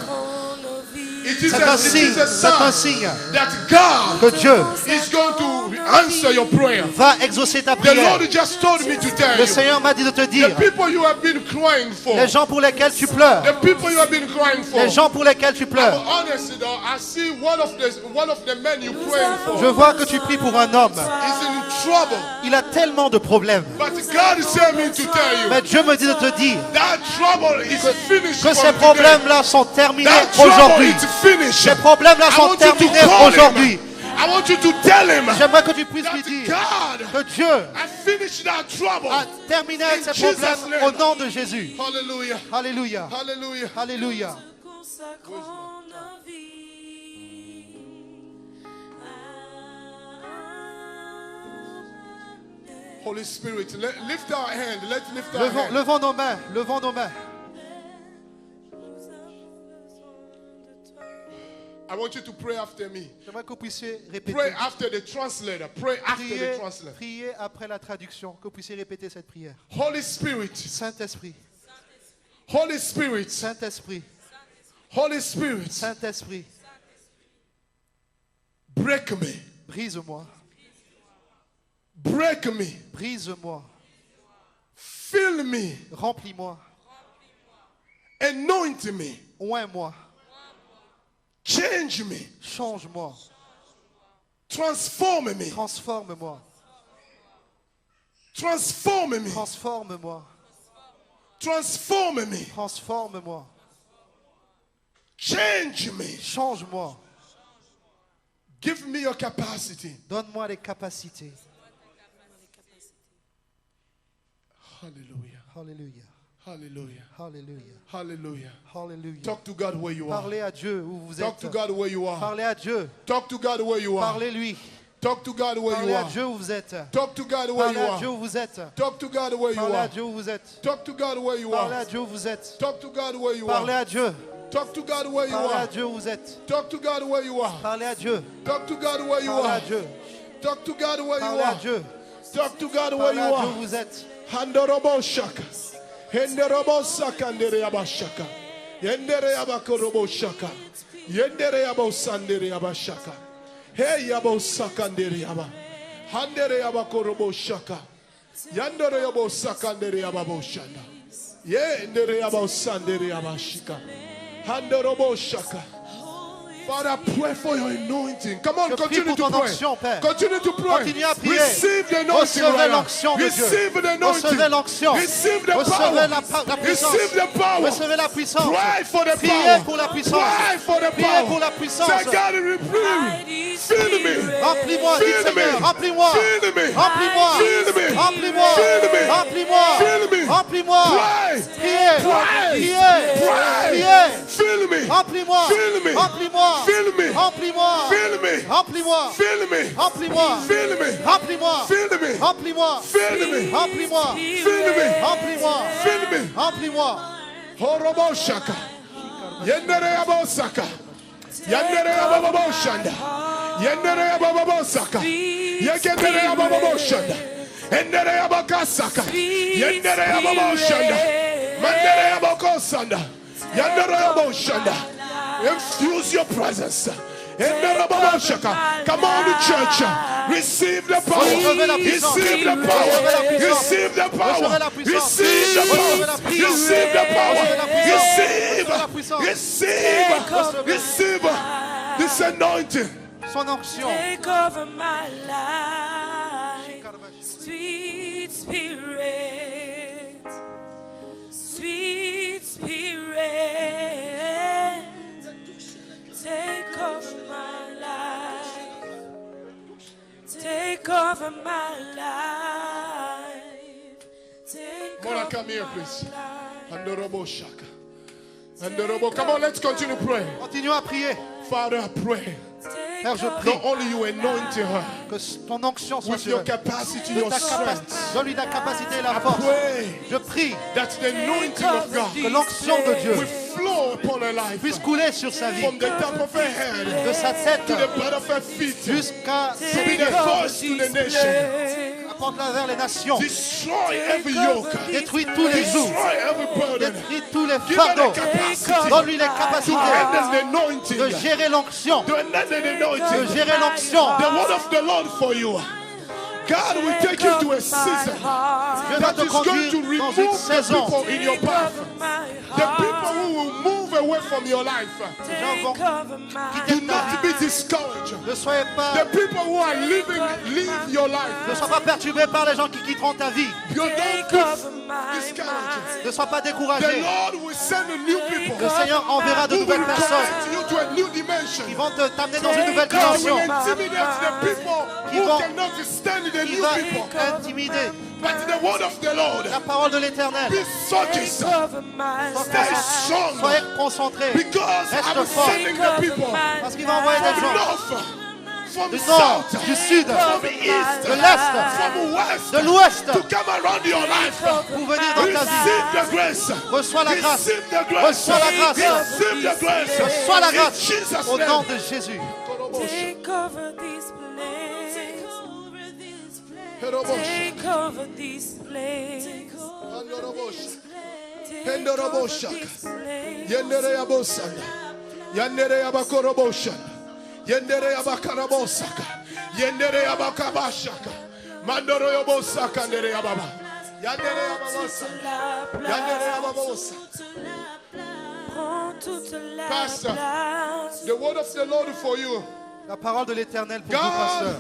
It is C'est un signe, a c'est un sign signe that God que Dieu is going to answer your prayer. va exaucer ta The prière. Lord just told me to tell Le you. Seigneur m'a dit de te dire, The people you have been crying for. les gens pour lesquels tu pleures, The people you have been crying for. les gens pour lesquels tu I'm pleures, honest though, I see one of the men you praying for je vois que tu pries pour un homme. is in trouble. Il a tellement de problèmes. But God sent me to tell you Mais Dieu me dit de te dire that trouble is finished que from ces today. problèmes-là sont terminés That trouble aujourd'hui. is finished. Ces problèmes-là I sont want you to terminés call aujourd'hui. him. I want you to tell him J'aimerais que tu puisses lui that dire God que Dieu I finished that trouble. a terminé avec In ces Jesus' problèmes name. au nom de Jésus. Hallelujah. Alléluia. Hallelujah. Alléluia. Consacrons nos vies. Holy Spirit, lift our hand. Let's lift our hand. Levons nos mains, levons nos mains. I want you to pray after me. J'aimerais que vous puissiez répéter. Pray after the translator. Pray after the translator. Priez après la traduction, que vous puissiez répéter cette prière. Holy Spirit. Saint-Esprit. Holy Spirit. Saint-Esprit. Holy Spirit. Saint-Esprit. Break me. Brise-moi. Break me. Brise-moi. Fill me. Remplis-moi. Anoint me. Oins-moi. Change me. Change-moi. Transform me. Transforme-moi. Transform me. Transforme-moi. Transform me. Transforme-moi. Change me. Change-moi. Give me your capacity. Donne-moi les capacités. Hallelujah. Hallelujah. Hallelujah. Hallelujah. Hallelujah. Hallelujah. Talk to God where you are. Parlez à Dieu où vous Talk êtes. to God where you are. Parlez à Dieu. Talk to God where you are. Parlez-lui. Talk to God where you Parlez à are. Dieu où vous êtes. Talk to God where Parlez you à Dieu are. où vous êtes. Talk to God where you Parlez à are. Dieu où vous êtes. Talk to God where you Parlez are. à Dieu où vous êtes. Talk to God where you Parlez are. à Dieu. Talk to God where you Parlez à are. Dieu où vous êtes. Talk to God where you are. Parlez à Dieu. Talk to God where you Parlez à are. Dieu. Talk to God where you Parlez à are. Dieu. Talk to God where Parlez you à Dieu où are. vous êtes. Handorobo shaka. Henderobo saka ndere yabashaka. Yendere yabakorobo shaka. Yendere yabo sandere yabashaka. Hey yabo saka ndere yaba. Handere yabakorobo shaka. Yandere yabo saka ndere yababo shanda. Ye ndere yabo sandere yabashika. Handorobo shaka. Father, I pray for your anointing. Come on, Je prie continue pour to ton pray. onction, Père. Continue to pray. Continuez à prier. Receive the anointing Recevez right now. l'onction de Dieu. Receive the anointing. Recevez l'onction. Receive the Recevez power. la puissance. Receive the power. Recevez la puissance. Pray for the Priez power. pour la puissance. Pray for the Priez power. pour la puissance. Say, God, reprove. Fill me. Remplis-moi, dites Fill me. Seigneur, remplis-moi. Fill me. Remplis-moi. Fill me. Remplis-moi. Fill me. Remplis-moi. Fill me. Remplis-moi. Pray. Priez. Pray. Priez. Pray. Priez. Fill me. Remplis-moi. Fill me. Remplis-moi. Fill me. Remplis-moi. Fill me. Remplis-moi. Fill me. Remplis-moi. Fill me. Remplis-moi. Fill me. Remplis-moi. Fill me. Remplis-moi. Fill me. Remplis-moi. Fill me. Remplis-moi. Horobo shaka. Yendere yabo saka. Yendere yabo shanda. Yendere yabo saka. Yendere yabo shanda. Yendere yabo kasaka. Yendere yabo shanda. Mandere yabo kosanda. Yendere yabo shanda. Infuse your presence. Come on, the church. Receive the power. Receive the power. Receive the power. Receive the power. Receive the power. Receive. Receive this anointing. Son onction. Take over my life, sweet spirit, sweet spirit. Take over my life, take over my life. Take Mona, come here, please. Andorobo shaka. Andorobo. Come on, let's continue praying. Continuons à prier. Father, I pray. Père, je prie Not only you anointing her que ton onction soit with sur your elle. capacity, De your ta capacité. strength. Donne-lui la capacité et la I force. pray Je prie that the anointing of God que l'onction de Dieu will flow upon her life puisse couler sur sa vie. from the top of her head De sa tête to the bottom of her feet. jusqu'à To be ses the pieds. voice to the nation. Apporte-la vers les nations. Destroy every yoke. Détruis tous les jougs. Destroy every burden. Détruis tous les Give her fardeaux. the capacity Donne-lui les to capacités handle the anointing. de gérer l'onction. To handle the De anointing. gérer l'onction. The word of the Lord for you. God will take you to a season Dieu va that te is going conduire to dans remove une the saison. people in your path. The people who will move away from your life. Les gens vont Do quitter ta not vie. be discouraged. Ne soyez The pas, people who are leave your ne life. sois pas perturbé par les gens qui quitteront ta vie. You don't be discouraged. Ne sois pas The découragé. Lord will send a new people Le Seigneur enverra de who will nouvelles personnes connect you to a new dimension. qui vont t'amener dans une nouvelle God will dimension, intimidate the people Qui who vont- cannot stand the qui new va people. intimider But the word of the Lord, la parole de l'Éternel. be focused, stay strong, Soyez concentrés because Reste I'm fort. sending the people parce qu'il va envoyer des from gens north, from du nord, south, du sud, from east, de l'est, from west, de l'ouest, to come around your life. pour venir dans ta vie. Receive the grace. Reçois la grâce. Receive the grace. Reçois la grâce. Receive the grace. Reçois la In grâce Jesus' au nom name. de Jésus. Take over this place. Take over this place. Take over this place. Take over this place. Yendere yabosanda. Yendere yabakoroboshan. Yendere yabakarabosaka. Yendere yabakabashaka. Mandoro yabosaka ndere yababa. Yendere yababosa. Yendere yababosa. Pastor, the word of the Lord for you. La parole de l'Éternel pour vous, God, pasteur.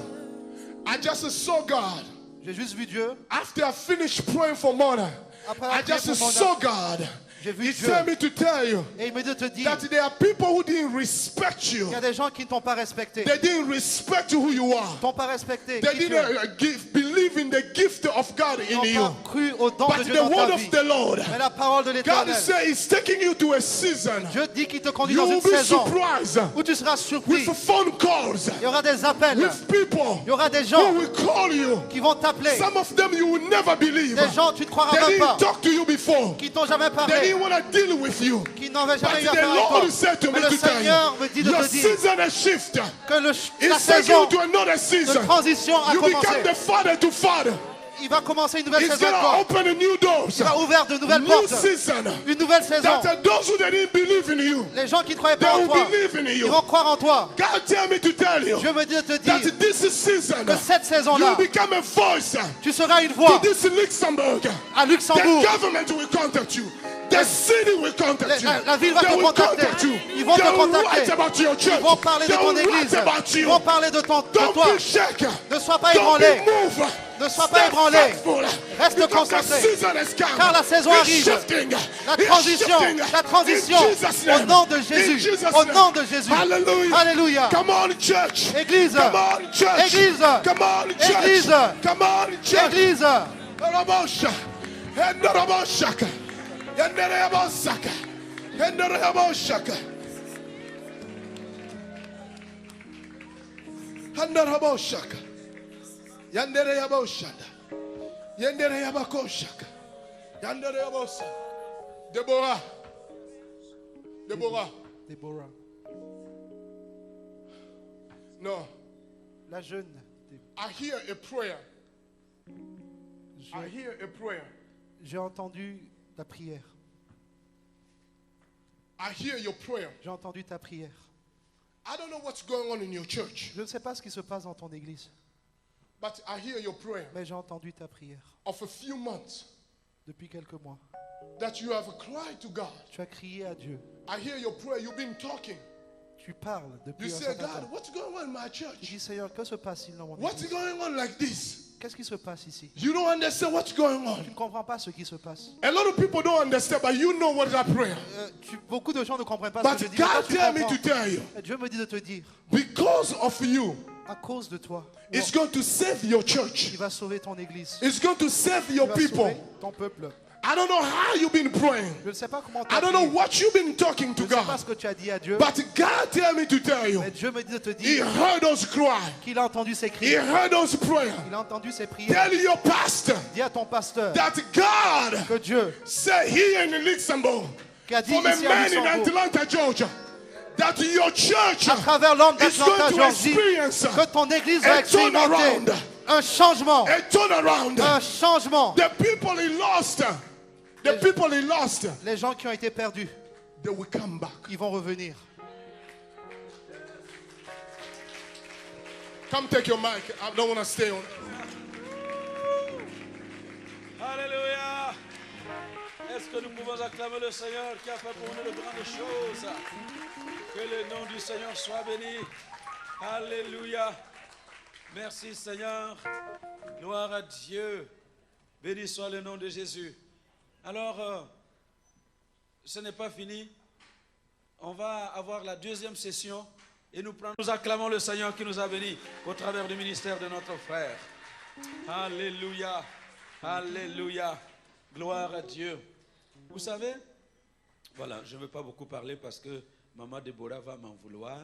I just saw God. J'ai juste vu Dieu. After I finished praying for Mona, Après I avoir prié just pour Mona, saw God. j'ai vu He Dieu. told me to tell you Et il me dit de te dire that there are people who didn't respect you. qu'il y a des gens qui ne t'ont pas respecté. They didn't respect who you are. T'ont pas respecté. They Qui tu es. didn't believe in the gift of God Ils in n'ont you. pas cru au don de But Dieu the dans ta word vie. of the Lord, Mais la parole de God l'Éternel, says He's taking you to a season. Dieu dit qu'il te conduit You dans will une be saison surprised où tu seras surpris. with phone calls, Il y aura des appels. with people Il y aura des who gens will call you. qui vont t'appeler. Some of them you will never believe. Des gens, tu ne croiras They même didn't pas. talk to you before. Qui t'ont jamais They parlé. didn't want to deal with you. Qui n'avaient But jamais eu the affaire avec toi. Lord said to me Mais le to tell Seigneur me dit you, de your te dire season has shifted. que He's la taking saison you to another de season. transition a You become commencé. the father to father. Il va commencer une nouvelle He's saison going avec to toi. open a new doors. Il va ouvrir de nouvelles New portes. season. Une nouvelle saison. That those who didn't believe in you, Les gens qui ne croyaient they pas en will toi, believe in ils you. vont croire en toi. God tell me to tell you Dieu me dit de te that dire this season que cette you saison-là, will become a voice tu seras une to voix this Luxembourg. à The Luxembourg. government will contact you. The city will contact you. La ville va They te will contacter. contact you. Ils vont They te will write contacter. about your church. Ils vont parler de They ton will write église. about Ils you. vont parler de toi. Don't be shaken. Ne sois pas Don't ébranlé. be moved. Ne sois pas Stay ébranlé. faithful. Reste Because the concentré. season has come. Car la saison It's arrive. shifting. La It's transition, shifting. la transition, In Jesus' au name. nom de In Jésus, Jesus' au name. nom de Jésus. Hallelujah. Alléluia. Come on, church. Église. Come on, church. Église. Come on, church. Église. Come on, church. Église. Rabosha. Hendoraboshaka. Yendereabosaka. Hendoraboshaka. Hendoraboshaka. Yendereaboshanda. Yendereabakoshaka. Yendereabosa. Deborah. Deborah. Déborah. No. La jeune. I hear a prayer. I hear a prayer. J'ai entendu ta prière. I hear your prayer. J'ai entendu ta prière. I don't know what's going on in your church, Je ne sais pas ce qui se passe dans ton église, but I hear your prayer mais j'ai entendu ta prière of a few months depuis quelques mois. that you have cried to God. Tu as crié à Dieu. I hear your prayer. You've been talking. Tu parles depuis You un say, certain God, temps. what's going on in my Tu church? dis, Seigneur, que se passe-t-il dans mon What's église? going on like this? Qu'est-ce qui se passe ici? You don't understand what's going on. Tu ne comprends pas ce qui se passe. A lot of people don't understand, but you know what that prayer. Beaucoup de gens ne comprennent pas ce que je But dis. Mais toi, God tu tell me to comprends. tell you, Dieu me dit de te dire, because of you, à cause de toi, it's going to save your church. il va sauver ton église. It's going to save Il your va people. sauver ton peuple. I don't know how you've been praying. Je ne sais pas comment tu I as don't know prié. what you've been talking Je to ne sais pas God. ce que tu as dit à Dieu. But God tell me to tell you, Mais Dieu me dit de te He dire heard us cry. qu'il a entendu ses He cris. heard us pray. Il a entendu ses prières. Tell your pastor Dis à ton pasteur that God que Dieu, said here in Luxembourg, qui a dit from a ici à man in Luxembourg, Atlanta, Georgia, that your church à travers l'homme is d'Atlanta, going to Georgie, experience que ton église va a turnaround. expérimenter un changement. A turnaround. Un changement. The people he lost, the people he lost, Les gens qui ont été perdus, they will come back. ils vont revenir. Come take your mic. I don't want to stay on. Alléluia. Est-ce que nous pouvons acclamer le Seigneur qui a fait pour nous de grandes choses? Que le nom du Seigneur soit béni. Alléluia. Merci Seigneur. Gloire à Dieu. Béni soit le nom de Jésus. Alors, ce n'est pas fini. On va avoir la deuxième session et nous acclamons le Seigneur qui nous a bénis au travers du ministère de notre frère. Alléluia. Alléluia. Gloire à Dieu. Vous savez, voilà, je ne veux pas beaucoup parler parce que Maman Déborah va m'en vouloir.